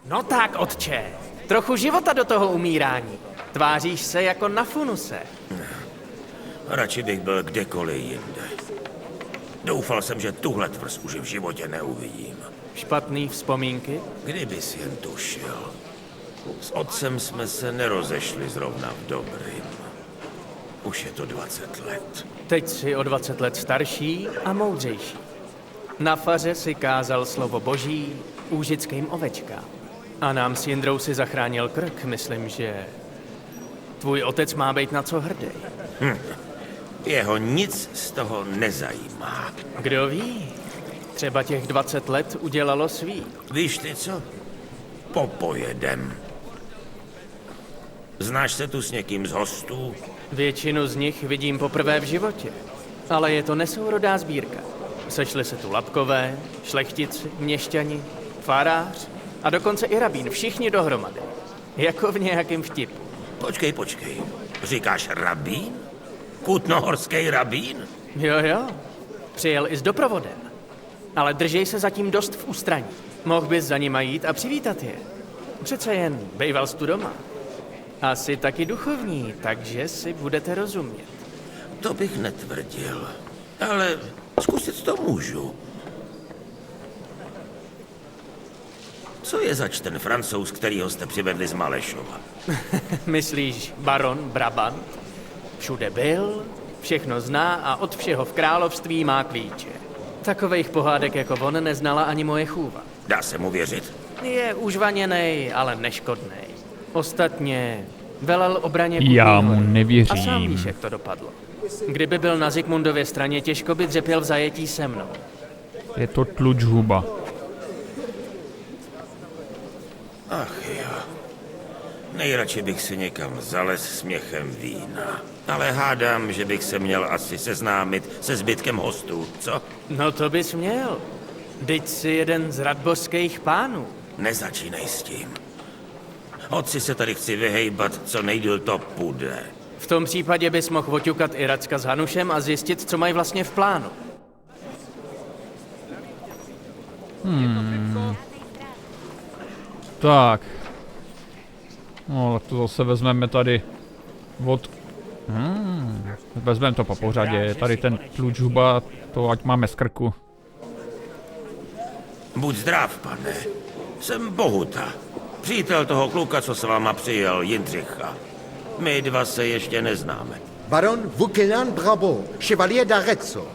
No tak, otče. Trochu života do toho umírání. Tváříš se jako na funuse. Radši bych byl kdekoliv jinde. Doufal jsem, že tuhle tvrz už v životě neuvidím. Špatný vzpomínky? Kdybys jen tušil. S otcem jsme se nerozešli zrovna v dobrým. Už je to 20 let. Teď jsi o 20 let starší a moudřejší. Na faře si kázal slovo boží úžickým ovečkám. A nám s Jindrou si zachránil krk, myslím, že tvůj otec má být na co hrdý. Jeho nic z toho nezajímá. Kdo ví? Třeba těch 20 let udělalo svý. Víš ty co? Popojedem. Znáš se tu s někým z hostů? Většinu z nich vidím poprvé v životě. Ale je to nesourodá sbírka. Sešli se tu Lapkové, šlechtici, měšťani, farář a dokonce i rabín. Všichni dohromady. Jako v nějakém vtipu. Počkej. Říkáš rabín? Kutnohorský rabín? Jo. Přijel i s doprovodem. Ale držej se zatím dost v ústraní. Mohl bys za nima jít a přivítat je. Přece jen bejval jsi tu doma. Asi taky duchovní, takže si budete rozumět. To bych netvrdil, ale zkusit to můžu. Co je zač ten Francouz, kterýho jste přivedli z Malešova? Myslíš baron Brabant? Všude byl, všechno zná a od všeho v království má klíče. Takovejch pohádek jako on neznala ani moje chůva. Dá se mu věřit? Je užvaněnej, ale neškodnej. Ostatně velel obraně Já mu Kutný Hory. nevěřím. A sám víš, jak to dopadlo. Kdyby byl na Zikmundově straně, těžko by dřepěl v zajetí se mnou. Je to tlučhuba. Ach jo. Nejradši bych si někam zalez směchem vína. Ale hádám, že bych se měl asi seznámit se zbytkem hostů, co? No to bys měl. Vždyť jsi jeden z radbořských pánů. Nezačínej s tím. Otci se tady chci vyhejbat, co nejdýl to půjde. V tom případě bys mohl oťukat i Racka s Hanušem a zjistit, co mají vlastně v plánu. Tak. No, tak to zase vezmeme tady od... Vezmeme to po pořadě. Tady ten tlučhuba, to ať máme z krku. Buď zdrav, pane. Jsem Bohuta. Přítel toho kluka, co s váma přijel, Jindřicha. My dva se ještě neznáme. Baron Vukelan Brabo, Chevalier d'Arezzo.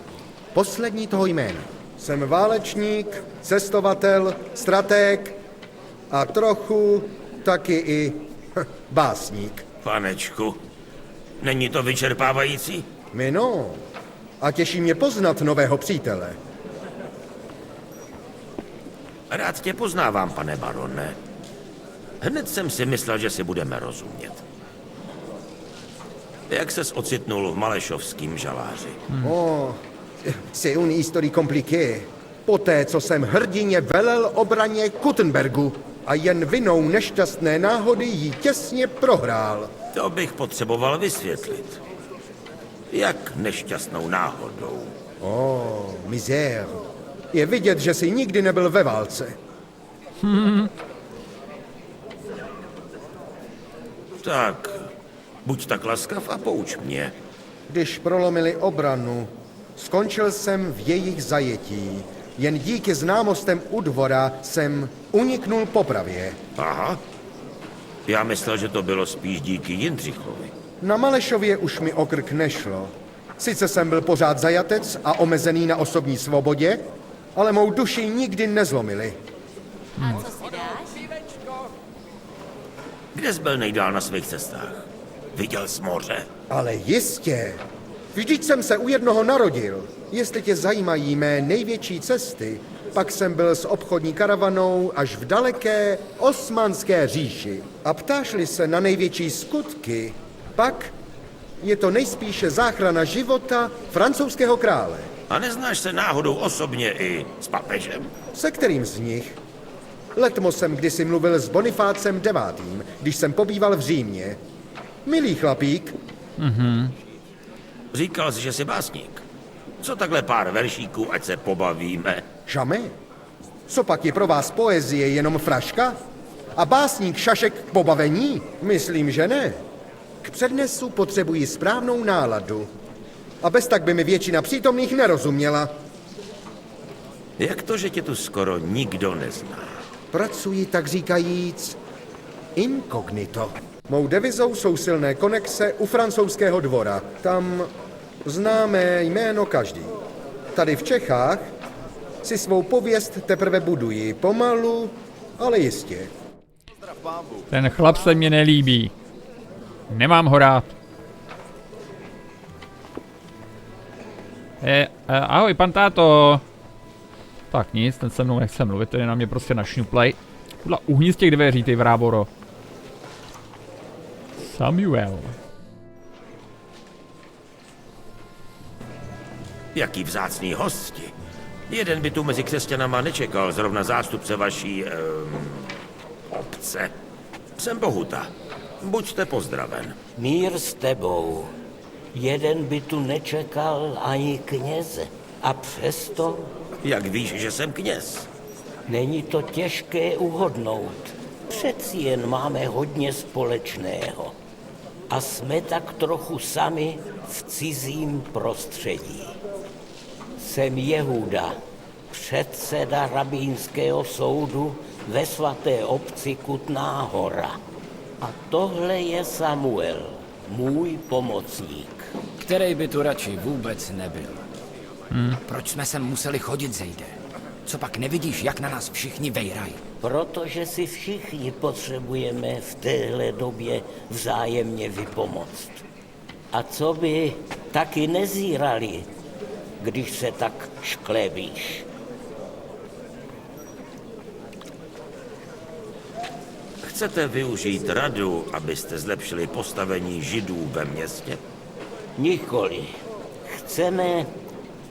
Poslední toho jména. Jsem válečník, cestovatel, stratég a trochu taky i básník. Panečku, není to vyčerpávající? No, a těší mě poznat nového přítele. Rád tě poznávám, pane barone. Hned jsem si myslel, že si budeme rozumět. Jak ses ocitnul v malešovském žaláři? C'est une histoire compliquée. Poté, co jsem hrdině velel obraně Kuttenbergu a jen vinou nešťastné náhody ji těsně prohrál. To bych potřeboval vysvětlit. Jak nešťastnou náhodou? Misère. Je vidět, že jsi nikdy nebyl ve válce. Tak, buď tak laskav a pouč mě. Když prolomili obranu, skončil jsem v jejich zajetí. Jen díky známostem u dvora jsem uniknul popravě. Aha. Já myslel, že to bylo spíš díky Jindřichovi. Na Malešově už mi o krk nešlo. Sice jsem byl pořád zajatec a omezený na osobní svobodě, ale mou duši nikdy nezlomili. A co si dáš? Kde jsi byl nejdál na svých cestách? Viděl jsi moře? Ale jistě. Vždyť jsem se u jednoho narodil. Jestli tě zajímají mé největší cesty, pak jsem byl s obchodní karavanou až v daleké Osmanské říši. A ptáš-li se na největší skutky, pak je to nejspíše záchrana života francouzského krále. A neznáš se náhodou osobně i s papežem? Se kterým z nich? Letmo jsem kdysi mluvil s Bonifácem IX., když jsem pobýval v Římě. Milý chlapík. Říkal jsi, že jsi básník. Co takhle pár veršíků, ať se pobavíme? Jamais. Co pak je pro vás poezie jenom fraška? A básník šašek k pobavení? Myslím, že ne. K přednesu potřebuji správnou náladu. A bez tak by mi většina přítomných nerozuměla. Jak to, že tě tu skoro nikdo nezná? Pracuji tak říkajíc inkognito. Mou devizou jsou silné konexe u francouzského dvora. Tam známe jméno každý. Tady v Čechách si svou pověst teprve buduji. Pomalu, ale jistě. Ten chlap se mně nelíbí. Nemám ho rád. Ahoj, pan táto. Tak nic, ten se mnou nechce mluvit, ten je na mě prostě našňuplej. Kudla, uhni z těch dveří, ty vráboro. Samuel. Jaký vzácný hosti. Jeden by tu mezi křesťanama nečekal, zrovna zástupce vaší... obce. Jsem Bohuta. Buďte pozdraven. Mír s tebou. Jeden by tu nečekal ani kněze. A přesto... Jak víš, že jsem kněz? Není to těžké uhodnout. Přeci jen máme hodně společného. A jsme tak trochu sami v cizím prostředí. Jsem Jehuda, předseda rabínského soudu ve svaté obci Kutná Hora. A tohle je Samuel, můj pomocník. Který by tu radši vůbec nebyl. Proč jsme sem museli chodit, Zejde? Co pak nevidíš, jak na nás všichni vejrají? Protože si všichni potřebujeme v téhle době vzájemně vypomoct. A co by taky nezírali, když se tak šklebíš. Chcete využít radu, abyste zlepšili postavení Židů ve městě? Nikoli. Chceme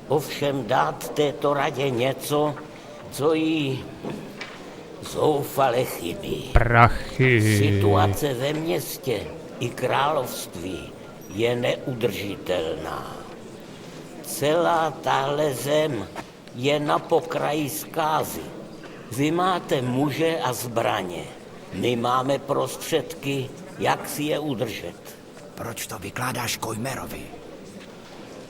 ovšem dát této radě něco, co jí zoufale chybí. Prachy. Situace ve městě i království je neudržitelná. Celá tahle zem je na pokraji zkázy. Vy máte muže a zbraně. My máme prostředky, jak si je udržet. Proč to vykládáš Kojmerovi?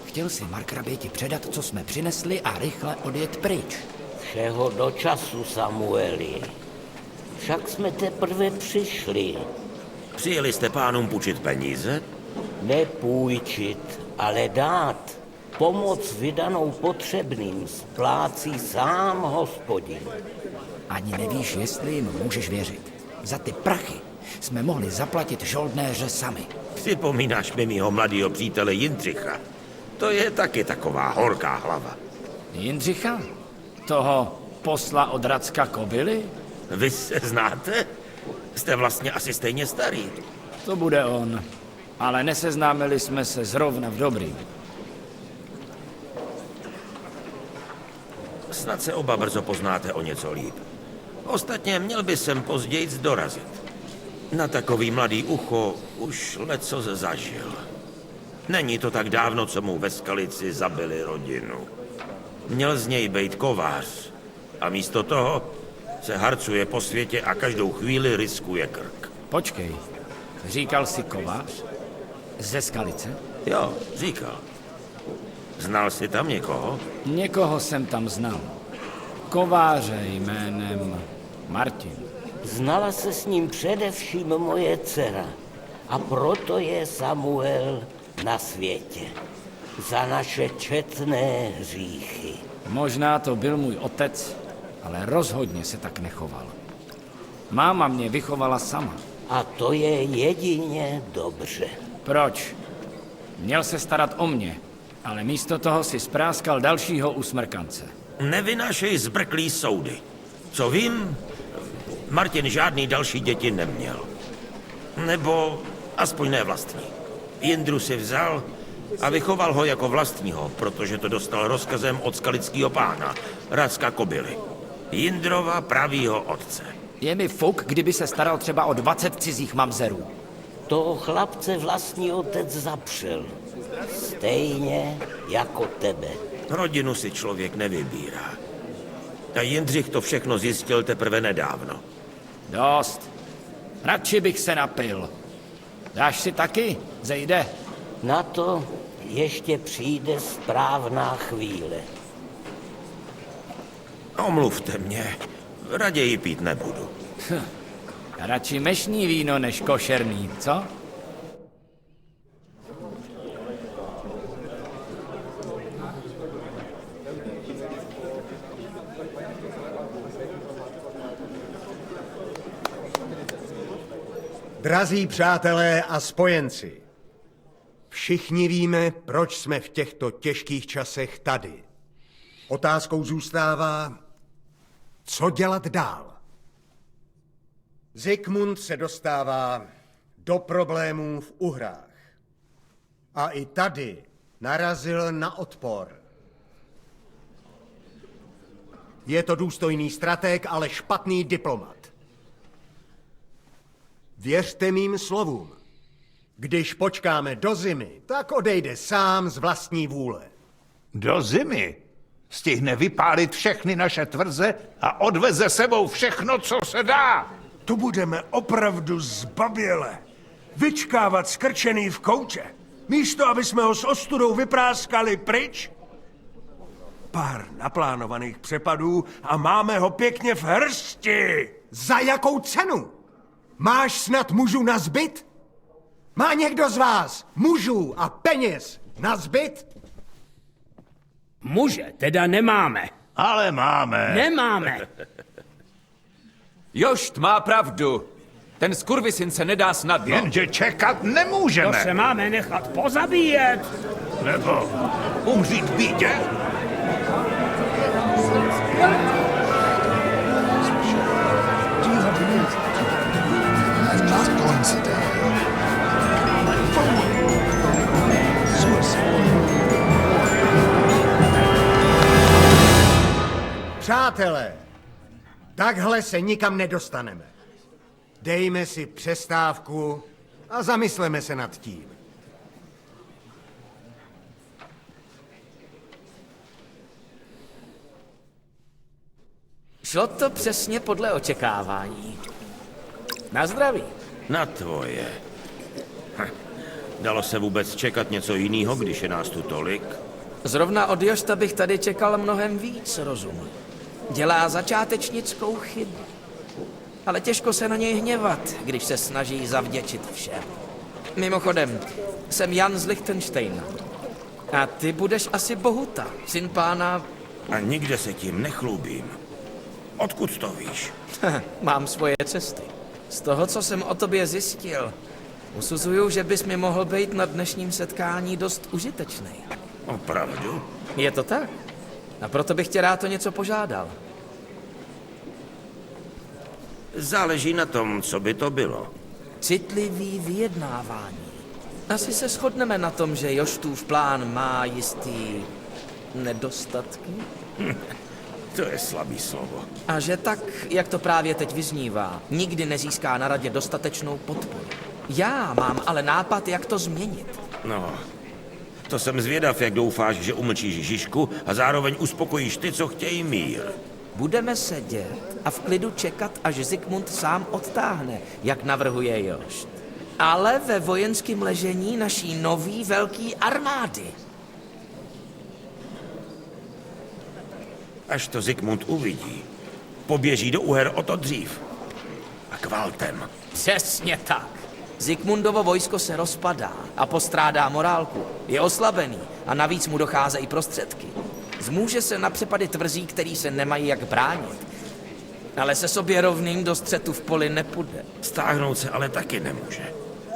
Chtěl si markraběti předat, co jsme přinesli a rychle odjet pryč. Všeho do času, Samueli. Však jsme teprve přišli. Přijeli jste pánům půjčit peníze? Nepůjčit, ale dát. Pomoc vydanou potřebným splácí sám Hospodin. Ani nevíš, jestli jim můžeš věřit. Za ty prachy jsme mohli zaplatit žoldnéře sami. Připomínáš mi mýho mladého přítele Jindřicha. To je taky taková horká hlava. Jindřicha? Toho posla od Racka Kobily? Vy se znáte? Jste vlastně asi stejně starý. To bude on. Ale neseznámili jsme se zrovna v dobrým. Snad se oba brzo poznáte o něco líp. Ostatně měl by sem později dorazit. Na takový mladý ucho už leco zažil. Není to tak dávno, co mu ve Skalici zabili rodinu. Měl z něj být kovář. A místo toho se harcuje po světě a každou chvíli riskuje krk. Počkej, říkal jsi kovář? Ze Skalice? Jo, říkal. Znal jsi tam někoho? Někoho jsem tam znal. Kováře jménem Martin. Znala se s ním především moje dcera. A proto je Samuel na světě. Za naše četné hříchy. Možná to byl můj otec, ale rozhodně se tak nechoval. Máma mě vychovala sama. A to je jedině dobře. Proč? Měl se starat o mě, ale místo toho si spráskal dalšího usmrkance. Nevynášej zbrklý soudy. Co vím, Martin žádný další děti neměl. Nebo aspoň ne vlastní. Jindru si vzal a vychoval ho jako vlastního, protože to dostal rozkazem od skalického pána, Racka Kobily. Jindrova pravýho otce. Je mi fuk, kdyby se staral třeba o 20 cizích mamzerů. Toho chlapce vlastní otec zapřel. Stejně jako tebe. Rodinu si člověk nevybírá. A Jindřich to všechno zjistil teprve nedávno. Dost. Radši bych se napil. Dáš si taky, Zejde? Na to ještě přijde správná chvíle. Omluvte mě. Raději pít nebudu. Radši mešní víno než košerný, co? Drazí přátelé a spojenci, všichni víme, proč jsme v těchto těžkých časech tady. Otázkou zůstává, Co dělat dál? Zikmund se dostává do problémů v Uhrách. A i tady narazil na odpor. Je to důstojný stratég, ale špatný diplomat. Věřte mým slovům. Když počkáme do zimy, tak odejde sám z vlastní vůle. Do zimy? Stihne vypálit všechny naše tvrze a odveze sebou všechno, co se dá. To budeme opravdu zbaběle. Vyčkávat skrčený v koutě. Místo, aby jsme ho s ostudou vypráskali pryč. Pár naplánovaných přepadů a máme ho pěkně v hrsti. Za jakou cenu? Máš snad mužů na zbyt? Má někdo z vás mužů a peněz na zbyt? Muže teda nemáme. Ale máme. Nemáme. Jošt má pravdu. Ten skurvisyn se nedá snadno. Jenže čekat nemůžeme. To se máme nechat pozabíjet. Nebo umřít v bídě? Přátelé, takhle se nikam nedostaneme. Dejme si přestávku a zamysleme se nad tím. Šlo to přesně podle očekávání. Na zdraví. Na tvoje. Dalo se vůbec čekat něco jiného, když je nás tu tolik? Zrovna od Jošta bych tady čekal mnohem víc rozumu. Dělá začátečnickou chybu. Ale těžko se na něj hněvat, když se snaží zavděčit všem. Mimochodem, jsem Jan z Lichtensteina. A ty budeš asi Bohuta, syn pána... A nikde se tím nechlubím. Odkud to víš? Mám svoje cesty. Z toho, co jsem o tobě zjistil, usuzuju, že bys mi mohl být na dnešním setkání dost užitečný. Opravdu? Je to tak? A proto bych tě rád o něco požádal. Záleží na tom, co by to bylo. Citlivý vyjednávání. Asi se shodneme na tom, že Joštův plán má jistý nedostatky? To je slabý slovo. A že tak, jak to právě teď vyznívá, nikdy nezíská na radě dostatečnou podporu. Já mám ale nápad, jak to změnit. No, to jsem zvědav, jak doufáš, že umlčíš Žižku a zároveň uspokojíš ty, co chtějí mír. Budeme sedět a v klidu čekat, až Zikmund sám odtáhne, jak navrhuje Jošt. Ale ve vojenském ležení naší nový velký armády. Až to Zikmund uvidí, poběží do Uher o to dřív. A kvaltem. Přesně tak. Zikmundovo vojsko se rozpadá a postrádá morálku. Je oslabený a navíc mu docházejí prostředky. Zmůže se na přepady tvrzí, který se nemají jak bránit. Ale se sobě rovným do střetu v poli nepůjde. Stáhnout se ale taky nemůže.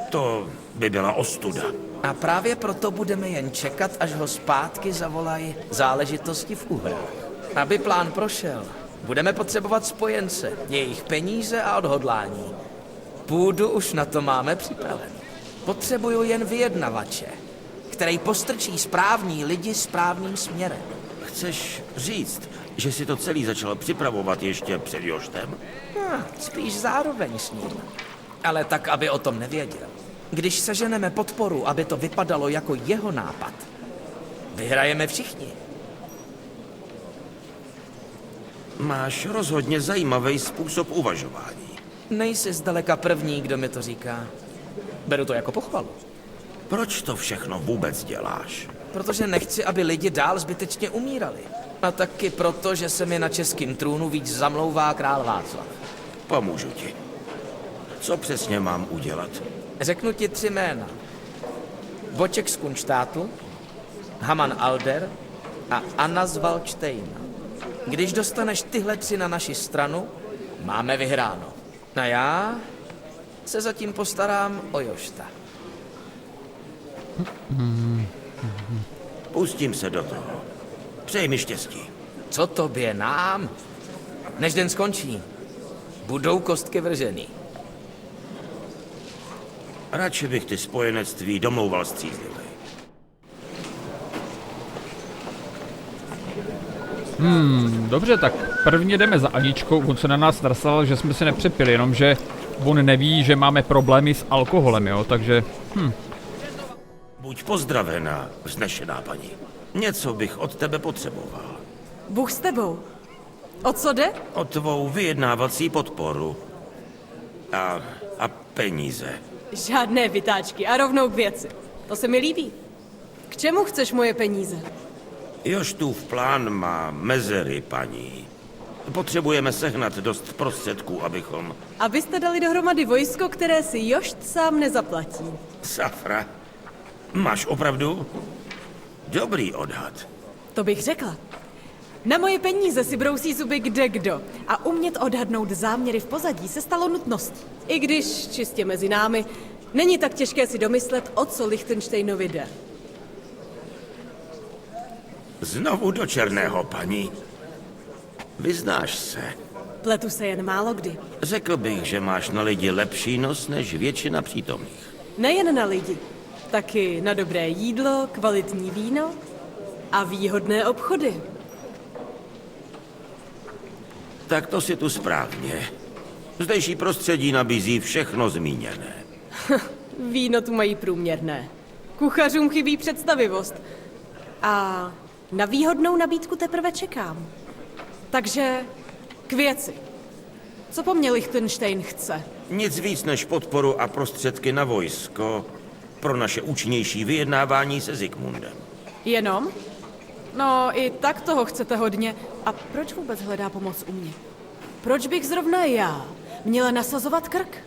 To by byla ostuda. A právě proto budeme jen čekat, až ho zpátky zavolají záležitosti v Uhrách. Aby plán prošel, budeme potřebovat spojence, jejich peníze a odhodlání. Půdu už na to máme připraven. Potřebuju jen vyjednavače, který postrčí správní lidi správným směrem. Chceš říct, že si to celý začal připravovat ještě před Joštem? Spíš zároveň s ním. Ale tak, aby o tom nevěděl. Když seženeme podporu, aby to vypadalo jako jeho nápad, vyhrajeme všichni. Máš rozhodně zajímavý způsob uvažování. Nejsi zdaleka první, kdo mi to říká. Beru to jako pochvalu. Proč to všechno vůbec děláš? Protože nechci, aby lidi dál zbytečně umírali. A taky proto, že se mi na českém trůnu víc zamlouvá král Václav. Pomůžu ti. Co přesně mám udělat? Řeknu ti 3 jména. Boček z Kunštátu, Haman Alder a Anna z Valčtejna. Když dostaneš tyhle 3 na naši stranu, máme vyhráno. A já se zatím postarám o Jošta. Pustím se do toho. Přeji mi štěstí. Co tobě nám? Než den skončí, budou kostky vržený. Radši bych ty spojenectví domlouval střízlivě. Dobře, tak prvně jdeme za Aničkou, on se na nás narsal, že jsme si nepřepili, jenomže on neví, že máme problémy s alkoholem, jo, takže... Buď pozdravená, vznešená paní. Něco bych od tebe potřeboval. Bůh s tebou. O co jde? O tvou vyjednávací podporu. A peníze. Žádné vytáčky a rovnou k věci. To se mi líbí. K čemu chceš moje peníze? Joštův plán má mezery, paní. Potřebujeme sehnat dost prostředků, abychom... Abyste dali dohromady vojsko, které si Jošt sám nezaplatí. Safra, máš opravdu dobrý odhad. To bych řekla. Na moje peníze si brousí zuby kdekdo a umět odhadnout záměry v pozadí se stalo nutností. I když, čistě mezi námi, není tak těžké si domyslet, o co Lichtensteinovi jde. Znovu do černého, paní. Vyznáš se. Pletu se jen málo kdy. Řekl bych, že máš na lidi lepší nos než většina přítomných. Nejen na lidi, taky na dobré jídlo, kvalitní víno a výhodné obchody. Tak to si tu správně. Zdejší prostředí nabízí všechno zmíněné. Víno tu mají průměrné. Kuchařům chybí představivost. A na výhodnou nabídku teprve čekám. Takže k věci. Co po mně Lichtenstein chce? Nic víc než podporu a prostředky na vojsko pro naše účinnější vyjednávání se Zikmundem. Jenom? No, i tak toho chcete hodně. A proč vůbec hledá pomoc u mě? Proč bych zrovna já měla nasazovat krk?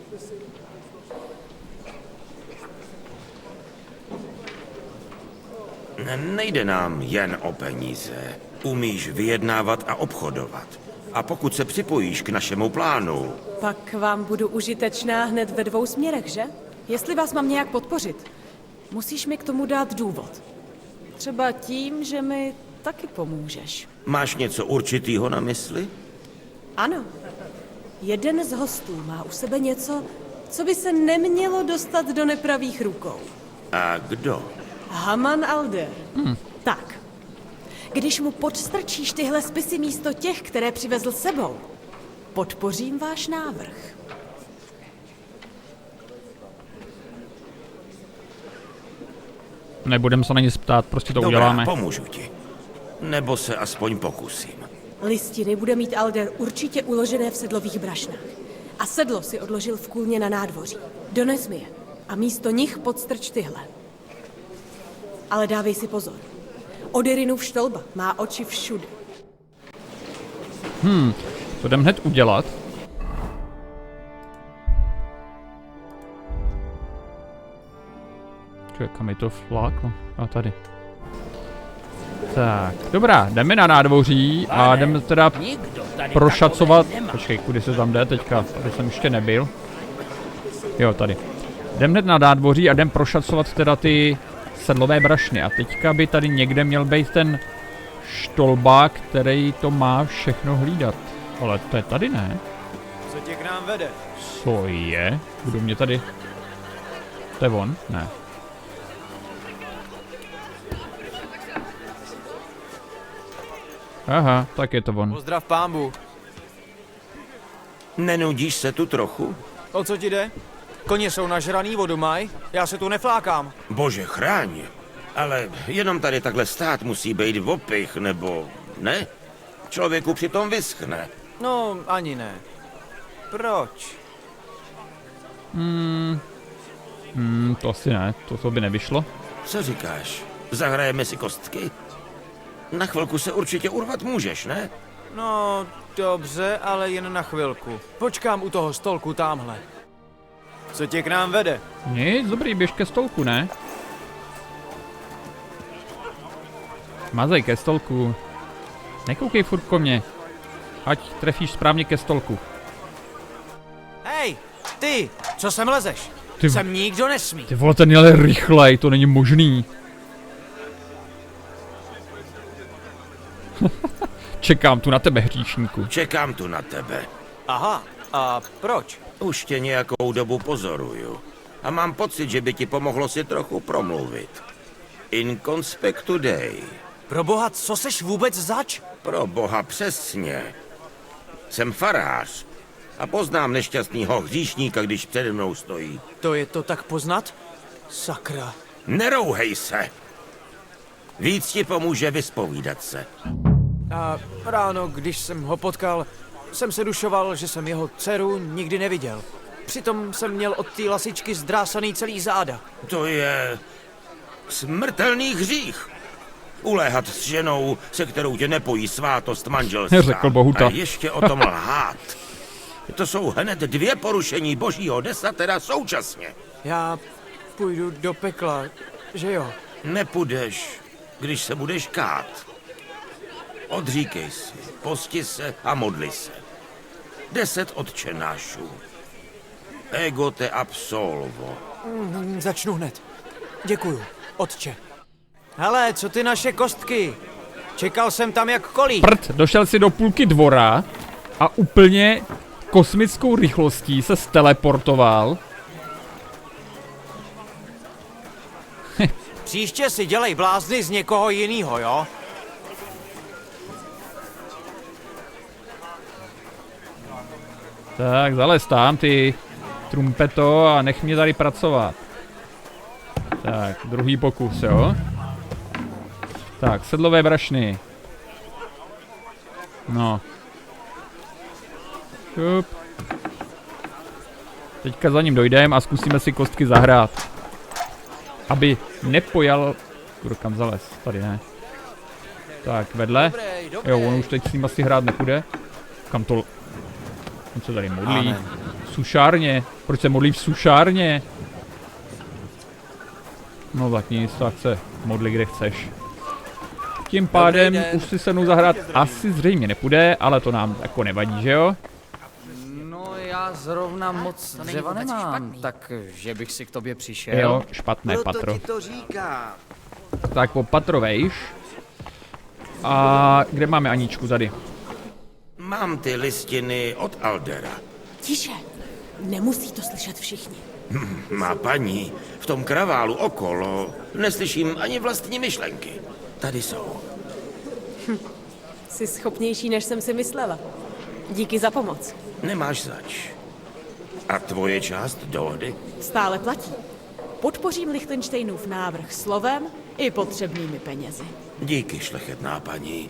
Nejde nám jen o peníze. Umíš vyjednávat a obchodovat. A pokud se připojíš k našemu plánu... Pak vám budu užitečná hned ve 2 směrech, že? Jestli vás mám nějak podpořit, musíš mi k tomu dát důvod. Třeba tím, že mi taky pomůžeš. Máš něco určitýho na mysli? Ano. Jeden z hostů má u sebe něco, co by se nemělo dostat do nepravých rukou. A kdo? Haman Alder. Tak. Když mu podstrčíš tyhle spisy místo těch, které přivezl sebou, podpořím váš návrh. Nebudem se na nic ptát, prostě to Dobrá, uděláme. Pomůžu ti. Nebo se aspoň pokusím. Listiny bude mít Alder určitě uložené v sedlových brašnách. A sedlo si odložil v kůlně na nádvoří. Dones mi je. A místo nich podstrč tyhle. Ale dávej si pozor. Oderinův štolba má oči všude. To jdem hned udělat. Čekaj, kam je to fláklo? A tady. Tak, dobrá, jdeme na nádvoří a jdeme teda prošacovat. Počkej, kudy se tam jde teďka? Tady jsem ještě nebyl. Jo, tady. Jdem hned na nádvoří a jdem prošacovat teda ty sedlové brašny. A teďka by tady někde měl být ten štolba, který to má všechno hlídat. Ale to je tady, ne? Co tě k nám vede? Co je? Kdo mě tady... To je on? Ne. Aha, tak je to on. Pozdrav pámbu. Nenudíš se tu trochu? O co ti jde? Koně jsou nažraný, vodu maj. Já se tu neflákám. Bože chráň. Ale jenom tady takhle stát musí být opich, nebo ne? Člověku přitom vyschne. No, ani ne. Proč? To asi ne, to by nevyšlo. Co říkáš? Zahrajeme si kostky? Na chvilku se určitě urvat můžeš, ne? No, dobře, ale jen na chvilku. Počkám u toho stolku támhle. Co tě k nám vede? Nic, dobrý, běž ke stolku, ne? Mazej ke stolku. Nekoukej furt ko mě. Ať trefíš správně ke stolku. Hej, ty, co sem lezeš? Ty, sem nikdo nesmí. Ty vole, ten jel rychlej, to není možný. Čekám tu na tebe, hříšníku. Čekám tu na tebe. Aha, a proč? Už tě nějakou dobu pozoruju. A mám pocit, že by ti pomohlo si trochu promluvit. In conspectu Dei. Proboha, co seš vůbec zač? Pro boha přesně. Jsem farář a poznám nešťastného hříšníka, když přede mnou stojí. To je to tak poznat? Sakra. Nerouhej se! Víc ti pomůže vyspovídat se. A ráno, když jsem ho potkal, jsem se dušoval, že jsem jeho dceru nikdy neviděl. Přitom jsem měl od té lasičky zdrásaný celý záda. To je smrtelný hřích. Uléhat s ženou, se kterou tě nepojí svátost manželství. Řekl Bohuta. A ještě o tom lhát. To jsou hned 2 porušení božího desatera současně. Já půjdu do pekla, že jo? Nepůjdeš, když se budeš kát. Odříkej si, posti se a modli se. 10 otčenášů. Ego te absolvo. Začnu hned. Děkuju, otče. Hele, co ty naše kostky? Čekal jsem tam jak kolík. Prd, došel si do půlky dvora a úplně kosmickou rychlostí se steleportoval. Příště si dělej blázny z někoho jinýho, jo? Tak, zalez tam, ty trumpeto, a nech mě tady pracovat. Tak, druhý pokus, jo? Tak, sedlové brašny. No. Šup. Teďka za ním dojdem a zkusíme si kostky zahrát. Aby nepojal... Kdo kam zalez? Tady ne. Tak, vedle. Jo, on už teď s ním asi hrát nepůjde. Kam to... On se tady modlí. Amen. V sušárně. Proč se modlí v sušárně? No tak nic, tak se modli kde chceš. Tím pádem už si se mnou zahrát asi zřejmě nepůjde, ale to nám jako nevadí, že jo? No já zrovna moc dřeva nemám, tak že bych si k tobě přišel. Jo, špatné patro. to říká. Tak po patro vejš. A kde máme Aničku tady? Mám ty listiny od Aldera. Tiše, nemusí to slyšet všichni. Má paní, v tom kraválu okolo neslyším ani vlastní myšlenky. Tady jsou. Jsi schopnější, než jsem si myslela. Díky za pomoc. Nemáš zač. A tvoje část dohody? Stále platí. Podpořím Lichtensteinův návrh slovem i potřebnými penězi. Díky, šlechetná paní.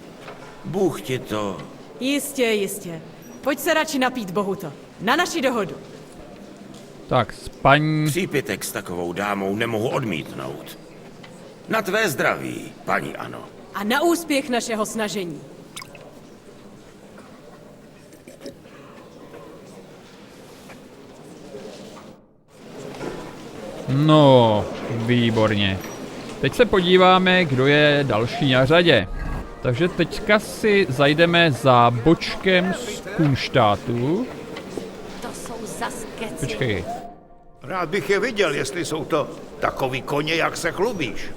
Bůh ti to... Jistě, jistě. Pojď se radši napít, Bohuto. Na naši dohodu. Tak, spaní... Přípitek s takovou dámou nemohu odmítnout. Na tvé zdraví, paní Ano. A na úspěch našeho snažení. No, výborně. Teď se podíváme, kdo je další na řadě. Takže teďka si zajdeme za Bočkem z Kunštátu. To jsou zas keci. Počkej. Rád bych je viděl, jestli jsou to takový koně, jak se chlubíš.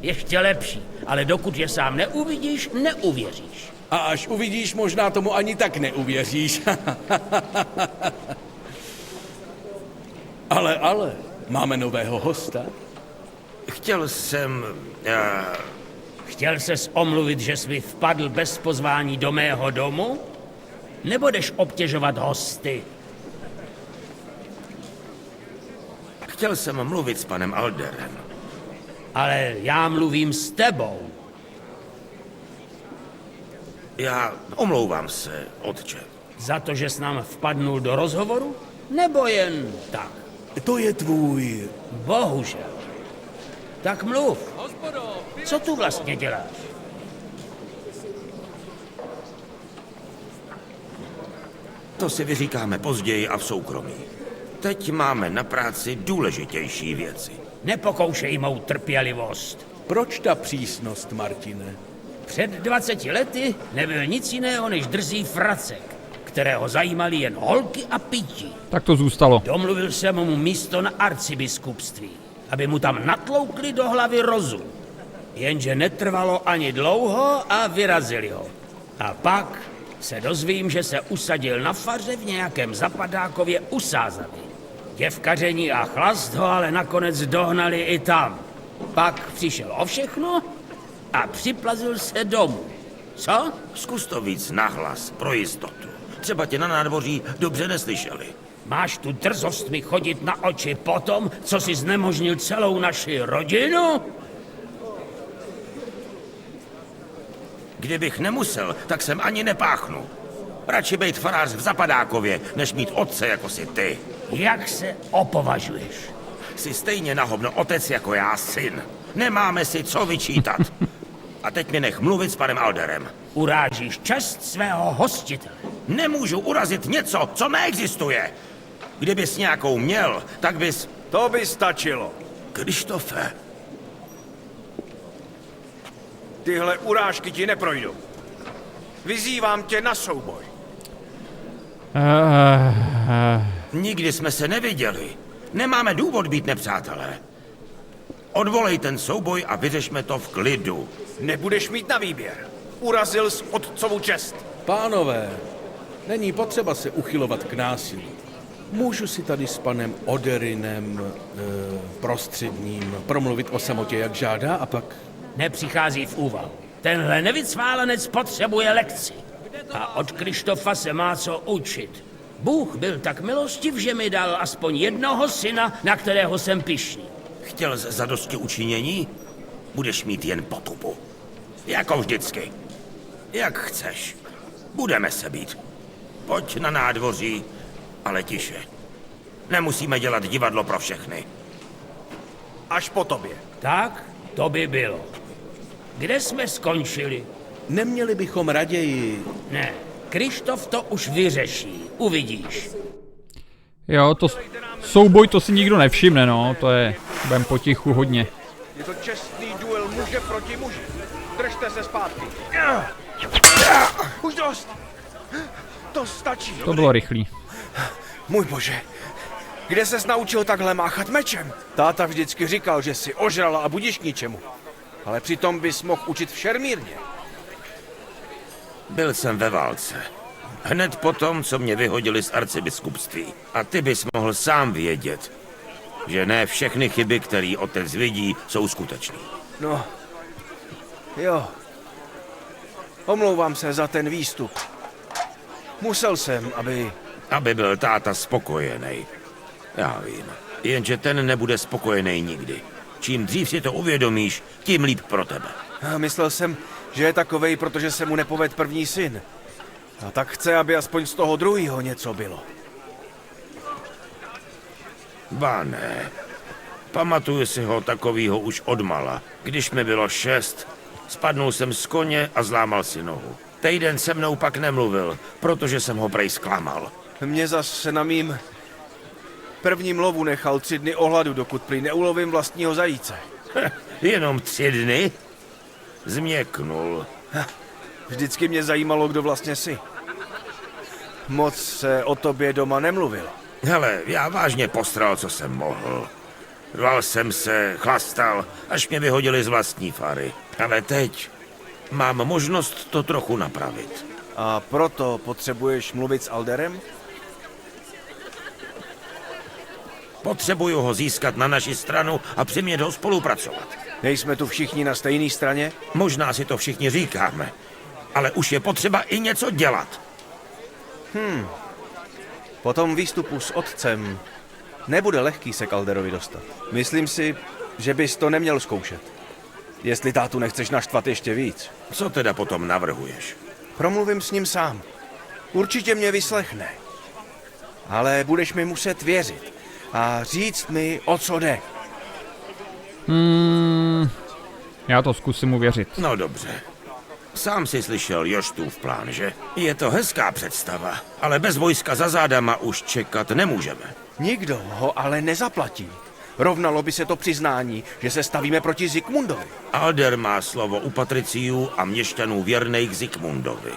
Ještě lepší, ale dokud je sám neuvidíš, neuvěříš. A až uvidíš, možná tomu ani tak neuvěříš. ale, máme nového hosta. Chtěl jsem... Chtěl ses omluvit, že jsi mi vpadl bez pozvání do mého domu? Nebo jdeš obtěžovat hosty? Chtěl jsem mluvit s panem Alderem. Ale já mluvím s tebou. Já omlouvám se, otče. Za to, že jsi nám vpadnul do rozhovoru? Nebo jen tak? To je tvůj... Bohužel. Tak mluv. Co tu vlastně děláš? To si vyříkáme později a v soukromí. Teď máme na práci důležitější věci. Nepokoušej mou trpělivost. Proč ta přísnost, Martine? Před 20 lety nebyl nic jiného než drzý fracek, kterého zajímali jen holky a pití. Tak to zůstalo. Domluvil jsem mu místo na arcibiskupství, aby mu tam natloukli do hlavy rozum. Jenže netrvalo ani dlouho a vyrazili ho. A pak se dozvím, že se usadil na faře v nějakém zapadákově u Sázavy. Děvkaření a chlast ho ale nakonec dohnali i tam. Pak přišel o všechno a připlazil se domů. Co? Zkus to víc nahlas, pro jistotu. Třeba tě na nádvoří dobře neslyšeli. Máš tu drzost mi chodit na oči potom, co jsi znemožnil celou naši rodinu? Kdybych nemusel, tak jsem ani nepáchnu. Radši bejt farář v Zapadákově, než mít otce jako si ty. Jak se opovažuješ? Jsi stejně na hovno otec jako já syn. Nemáme si co vyčítat. A teď mi nech mluvit s panem Alderem. Urážíš čest svého hostitele. Nemůžu urazit něco, co neexistuje. Kdybys nějakou měl, tak bys... To by stačilo. Krištofe. Tyhle urážky ti neprojdou. Vyzývám tě na souboj. Nikdy jsme se neviděli. Nemáme důvod být nepřátelé. Odvolej ten souboj a vyřešme to v klidu. Nebudeš mít na výběr. Urazil jsi otcovu čest. Pánové, není potřeba se uchylovat k násilí. Můžu si tady s panem Oderinem prostředním promluvit o samotě, jak žádá, a pak... Nepřichází v úvahu. Tenhle nevycválenec potřebuje lekci. A od Krištofa se má co učit. Bůh byl tak milostiv, že mi dal aspoň jednoho syna, na kterého jsem pyšný. Chtěl zadosti učinění? Budeš mít jen potupu. Jako vždycky. Jak chceš. Budeme se být. Pojď na nádvoří, ale tiše. Nemusíme dělat divadlo pro všechny. Až po tobě. Tak, to by bylo. Kde jsme skončili? Neměli bychom raději... Ne, Krištof to už vyřeší. Uvidíš. Jo, to souboj to si nikdo nevšimne, no. To je, budem potichu hodně. Je to čestný duel muže proti muži. Držte se zpátky. Už dost. To stačí. To bylo rychlý. Můj bože. Kde ses naučil takhle máchat mečem? Táta vždycky říkal, že si ožrala a budíš k ničemu. Ale přitom bys mohl učit v šermírně. Byl jsem ve válce. Hned potom, co mě vyhodili z arcibiskupství. A ty bys mohl sám vědět, že ne všechny chyby, které otec vidí, jsou skutečné. No, jo. Omlouvám se za ten výstup. Musel jsem, Aby byl táta spokojený. Já vím. Jenže ten nebude spokojený nikdy. Čím dřív si to uvědomíš, tím líp pro tebe. Myslel jsem, že je takovej, protože se mu nepovedl první syn. A tak chce, aby aspoň z toho druhého něco bylo. Ba ne. Pamatuju si ho takovýho už odmala. Když mi bylo 6, spadnul jsem z koně a zlámal si nohu. Týden se mnou pak nemluvil, protože jsem ho prej zklamal. Mě zase na mým prvním lovu nechal 3 dny ohladu, dokud prý neulovím vlastního zajíce. Jenom 3 dny? Změknul. Vždycky mě zajímalo, kdo vlastně jsi. Moc se o tobě doma nemluvilo. Hele, já vážně postral, co jsem mohl. Rval jsem se, chlastal, až mě vyhodili z vlastní fary. Ale teď mám možnost to trochu napravit. A proto potřebuješ mluvit s Alderem? Potřebuju ho získat na naši stranu a přimět ho spolupracovat. Nejsme tu všichni na stejné straně? Možná si to všichni říkáme, ale už je potřeba i něco dělat. Po tom výstupu s otcem nebude lehký se k Alderovi dostat. Myslím si, že bys to neměl zkoušet. Jestli tátu nechceš naštvat ještě víc. Co teda potom navrhuješ? Promluvím s ním sám. Určitě mě vyslechne. Ale budeš mi muset věřit a říct mi, o co jde. Já to zkusím uvěřit. No dobře. Sám si slyšel Joštův plán, že? Je to hezká představa, ale bez vojska za zádama už čekat nemůžeme. Nikdo ho ale nezaplatí. Rovnalo by se to přiznání, že se stavíme proti Zikmundovi. Alder má slovo u patriciů a měšťanů věrných Zikmundovi.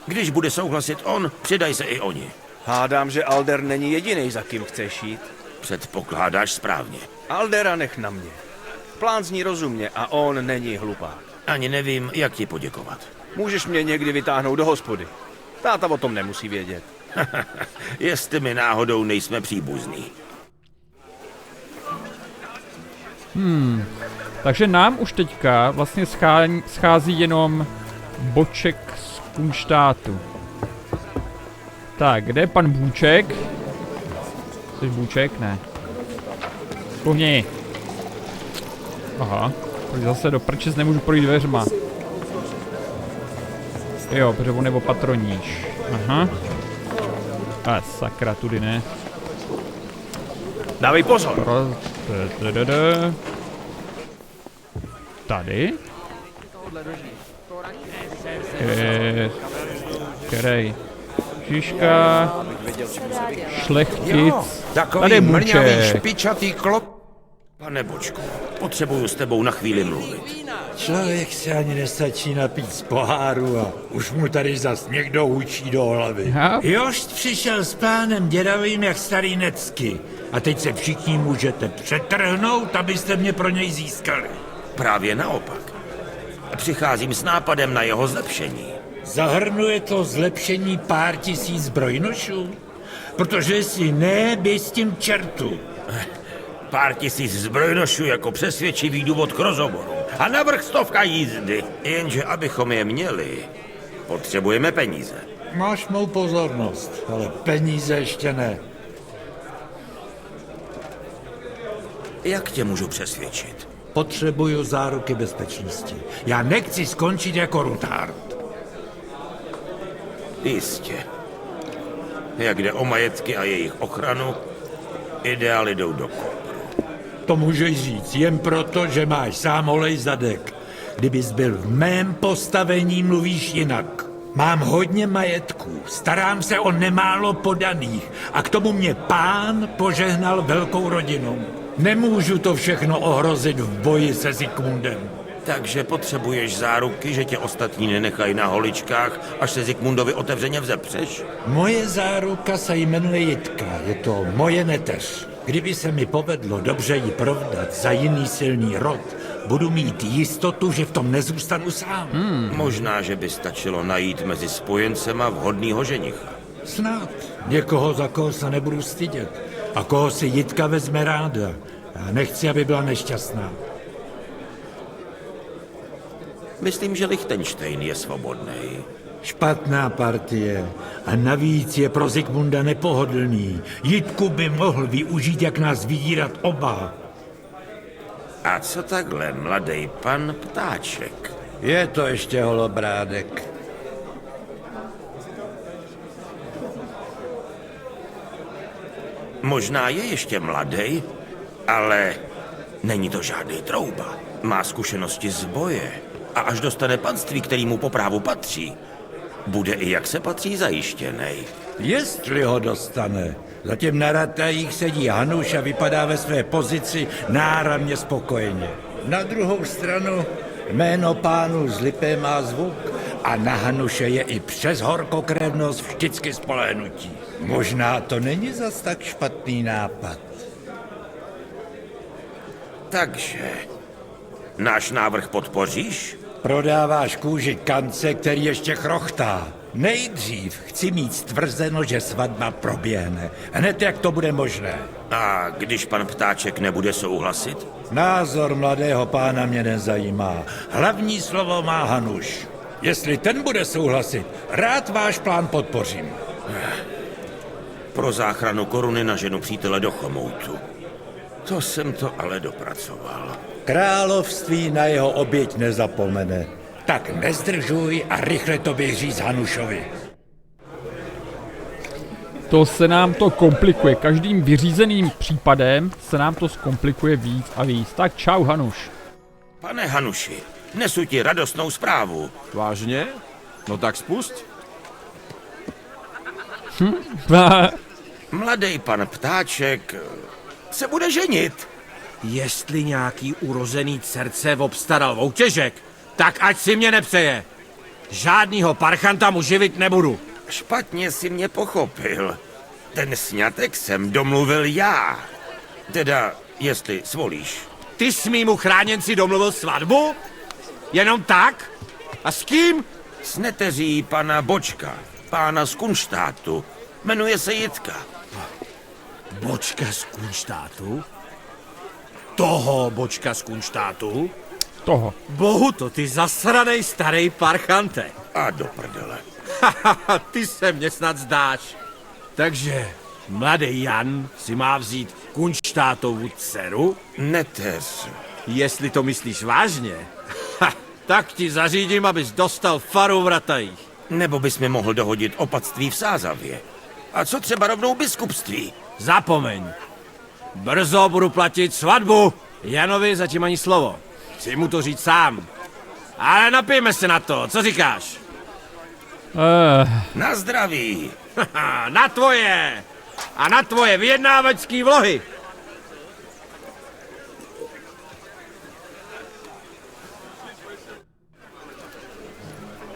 Když bude souhlasit on, přidaj se i oni. Hádám, že Alder není jediný, za kým chceš jít. Předpokládáš správně. Aldera nech na mě. Plán zní rozumně a on není hlupák. Ani nevím, jak ti poděkovat. Můžeš mě někdy vytáhnout do hospody. Táta o tom nemusí vědět. Jestli my náhodou nejsme příbuzní. Takže nám už teďka vlastně schází jenom boček z kunštátu. Tak, kde je pan Bůček? Jsi Bůček? Ne. Pohni. Aha. Teď zase do prčic nemůžu projít dveřma. Jo, protože on je opatroníš. Aha. A sakra, tudy ne. Dávej pozor. Tady? Kerej. Šiška. Šlechtic. Tady Bůček. špičatý klop. Pane Bočku, potřebuju s tebou na chvíli mluvit. Člověk se ani nestačí napít z poháru a už mu tady zas někdo hučí do hlavy. Jošt přišel s plánem děravým jak starý necky. A teď se všichni můžete přetrhnout, abyste mě pro něj získali. Právě naopak. Přicházím s nápadem na jeho zlepšení. Zahrnuje to zlepšení pár tisíc zbrojnošů? Protože si ne, běž s tím čertu. Pár tisíc zbrojnošů jako přesvědčivý důvod k rozhovoru. A navrch 100 jízdy. Jenže abychom je měli, potřebujeme peníze. Máš mou pozornost, ale peníze ještě ne. Jak tě můžu přesvědčit? Potřebuju záruky bezpečnosti. Já nechci skončit jako rutard. Jistě. Jak jde o majetky a jejich ochranu, ideály jdou do kopru. To můžeš říct jen proto, že máš sám holej zadek. Kdybys byl v mém postavení, mluvíš jinak. Mám hodně majetků, starám se o nemálo podaných a k tomu mě pán požehnal velkou rodinou. Nemůžu to všechno ohrozit v boji se Zikmundem. Takže potřebuješ záruky, že tě ostatní nenechají na holičkách, až se Zikmundovi otevřeně vzepřeš? Moje záruka se jmenuje Jitka, je to moje neteř. Kdyby se mi povedlo dobře ji provdat za jiný silný rod, budu mít jistotu, že v tom nezůstanu sám. Možná, že by stačilo najít mezi spojencema vhodnýho ženicha. Snad. Někoho, za koho se nebudu stydět. A koho si Jitka vezme ráda. Já nechci, aby byla nešťastná. Myslím, že Lichtenstein je svobodný. Špatná partie. A navíc je pro Zikmunda nepohodlný. Jitku by mohl využít, jak nás vydírat oba. A co takhle, mladý pan Ptáček? Je to ještě holobrádek. Možná je ještě mladý, ale není to žádný trouba. Má zkušenosti z boje a až dostane panství, který mu po právu patří, bude i jak se patří zajištěnej. Jestli ho dostane. Zatím na ratajích sedí Hanuš a vypadá ve své pozici náramně spokojeně. Na druhou stranu jméno pánu z Lipé má zvuk a na Hanuše je i přes horkokrevnost vždycky spoléhnutí. Možná to není zas tak špatný nápad. Takže, náš návrh podpoříš? Prodáváš kůži kance, který ještě chrochtá. Nejdřív chci mít stvrzeno, že svatba proběhne. Hned jak to bude možné. A když pan Ptáček nebude souhlasit? Názor mladého pána mě nezajímá. Hlavní slovo má Hanuš. Jestli ten bude souhlasit, rád váš plán podpořím. Pro záchranu koruny naženu přítele do chomoutu. To jsem to ale dopracoval. Království na jeho oběť nezapomene. Tak nezdržuj a rychle to běž říct Hanušovi. To se nám to komplikuje. Každým vyřízeným případem se nám to zkomplikuje víc a víc. Tak čau, Hanuš. Pane Hanuši, nesu ti radostnou zprávu. Vážně? No tak spust. Mladý pan Ptáček se bude ženit. Jestli nějaký urozený dcerce obstaral voutěžek, tak ať si mě nepřeje. Žádnýho parchanta mu živit nebudu. Špatně si mě pochopil. Ten sňatek jsem domluvil já. Teda, jestli svolíš. Ty jsi mýmu chráněnci domluvil svatbu? Jenom tak? A s kým? S neteří pana Bočka, pána z Kunštátu. Jmenuje se Jitka. Bočka z Kunštátu? Toho Bočka z Kunštátu? Toho. Bohu to, ty zasranej starý parchante. A do prdele. Ty se mě snad zdáš. Takže mladý Jan si má vzít Kunštátovu dceru? Neteř. Jestli to myslíš vážně, tak ti zařídím, abys dostal faru v Ratajích. Nebo bys mi mohl dohodit opatství v Sázavě. A co třeba rovnou biskupství? Zapomeň. Brzo budu platit svatbu. Janovi zatím ani slovo. Chci mu to říct sám. Ale napijeme se na to, co říkáš? Na zdraví. Na tvoje. A na tvoje vyjednávačský vlohy.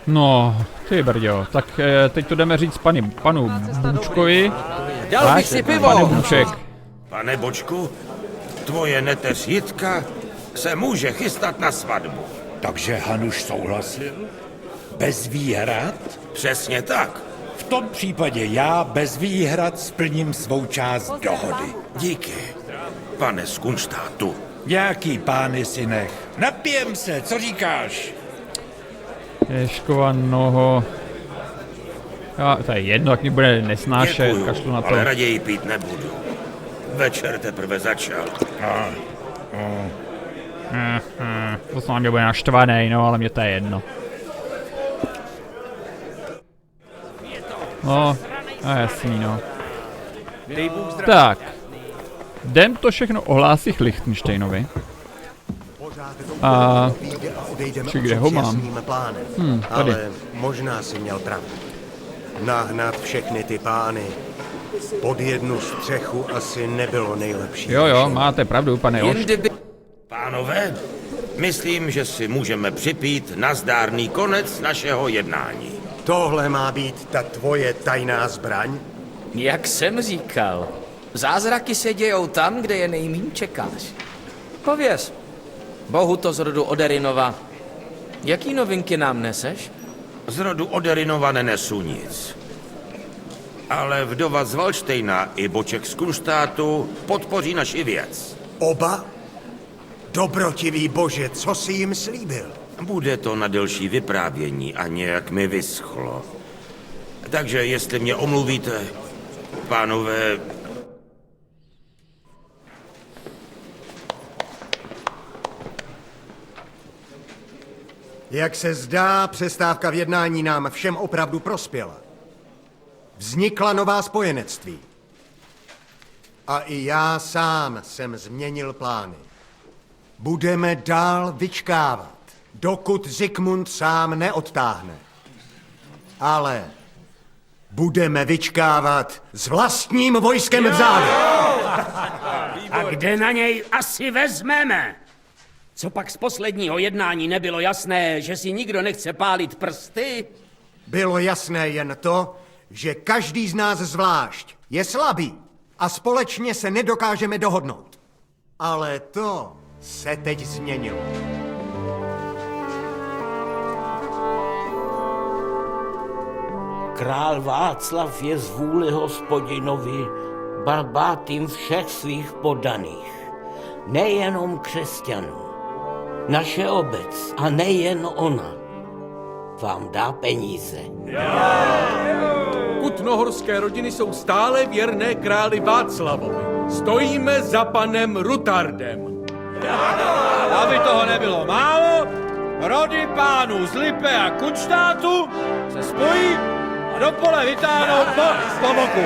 No, ty brďo, tak teď to jdeme říct panu Bůčkovi. Dal bych si pivo. Pane Bůček. Pane Bočku, tvoje neteř Jitka se může chystat na svatbu. Takže Hanuš souhlasil? Bez výhrad? Přesně tak. V tom případě já bez výhrad splním svou část dohody. Díky, pane z Kunštátu. Jaký pány si nech. Napijem se, co říkáš? Ježkovaného. Já, to je jedno, tak mi bude nesnášet, Děkuju, kašlu na to. ale raději pít nebudu. Večer teprve začal. To snad mě bude naštvanej, no, ale mě to je jedno. No, a jasný, no. Tak. Jdem to všechno ohlásit Lichtensteinovi. A... Či kde ho mám? Tady. Ale možná si měl pravdu. Nahnat všechny ty pány pod jednu střechu asi nebylo nejlepší. Jo, máte pravdu, pane Oš. Pánové, myslím, že si můžeme připít na zdárný konec našeho jednání. Tohle má být ta tvoje tajná zbraň? Jak jsem říkal, zázraky se dějou tam, kde je nejmíň čekáš. Pověz, bohu to z rodu Oderinova, jaký novinky nám neseš? Z rodu Oderinova nenesu nic. Ale vdova z Valštejna i Boček z Kunštátu podpoří naši věc. Oba? Dobrotivý bože, co jsi jim slíbil? Bude to na delší vyprávění a nějak mi vyschlo. Takže jestli mě omluvíte, pánové... Jak se zdá, přestávka v jednání nám všem opravdu prospěla. Vznikla nová spojenectví. A i já sám jsem změnil plány. Budeme dál vyčkávat, dokud Zikmund sám neodtáhne. Ale budeme vyčkávat s vlastním vojskem v zádu. A kde na něj asi vezmeme? Co pak z posledního jednání nebylo jasné, že si nikdo nechce pálit prsty? Bylo jasné jen to, že každý z nás zvlášť je slabý a společně se nedokážeme dohodnout. Ale to se teď změnilo. Král Václav je z vůli Hospodinovi barbátým všech svých poddaných. Nejenom křesťanů. Naše obec, a nejen ona, vám dá peníze. Kutnohorské rodiny jsou stále věrné králi Václavovi. Stojíme za panem Rutardem. Aby toho nebylo málo, rody pánů z Lipe a Kunštátu se spojí a do pole vytáhnou po boku.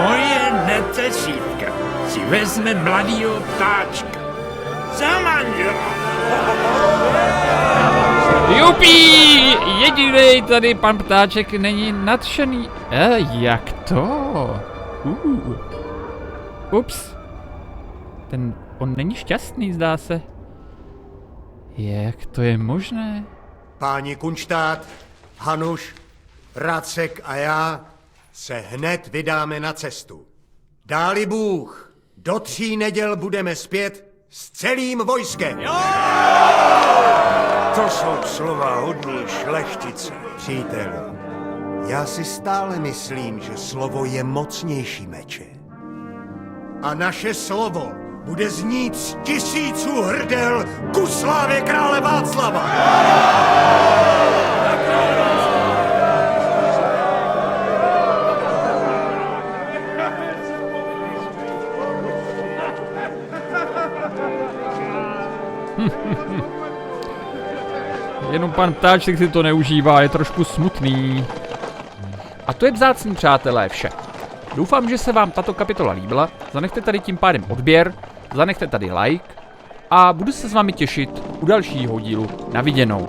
Moje neteřítka si vezme mladýho ptáčka. Za manžela. Jupí! Jedinej tady pan Ptáček není nadšený. Jak to? Ups. On není šťastný, zdá se. Jak to je možné? Páni Kunštát, Hanuš, Racek a já se hned vydáme na cestu. Dáli Bůh, do 3 neděl budeme zpět S celým vojskem. To jsou slova hodný šlechtice. Příteli, já si stále myslím, že slovo je mocnější meče. A naše slovo bude znít z tisíců hrdel ku slávě krále Václava. Jenom pan Ptáček si to neužívá, je trošku smutný. A to je, vzácní přátelé, vše. Doufám, že se vám tato kapitola líbila, zanechte tady tím pádem odběr, zanechte tady like a budu se s vámi těšit u dalšího dílu. Na viděnou.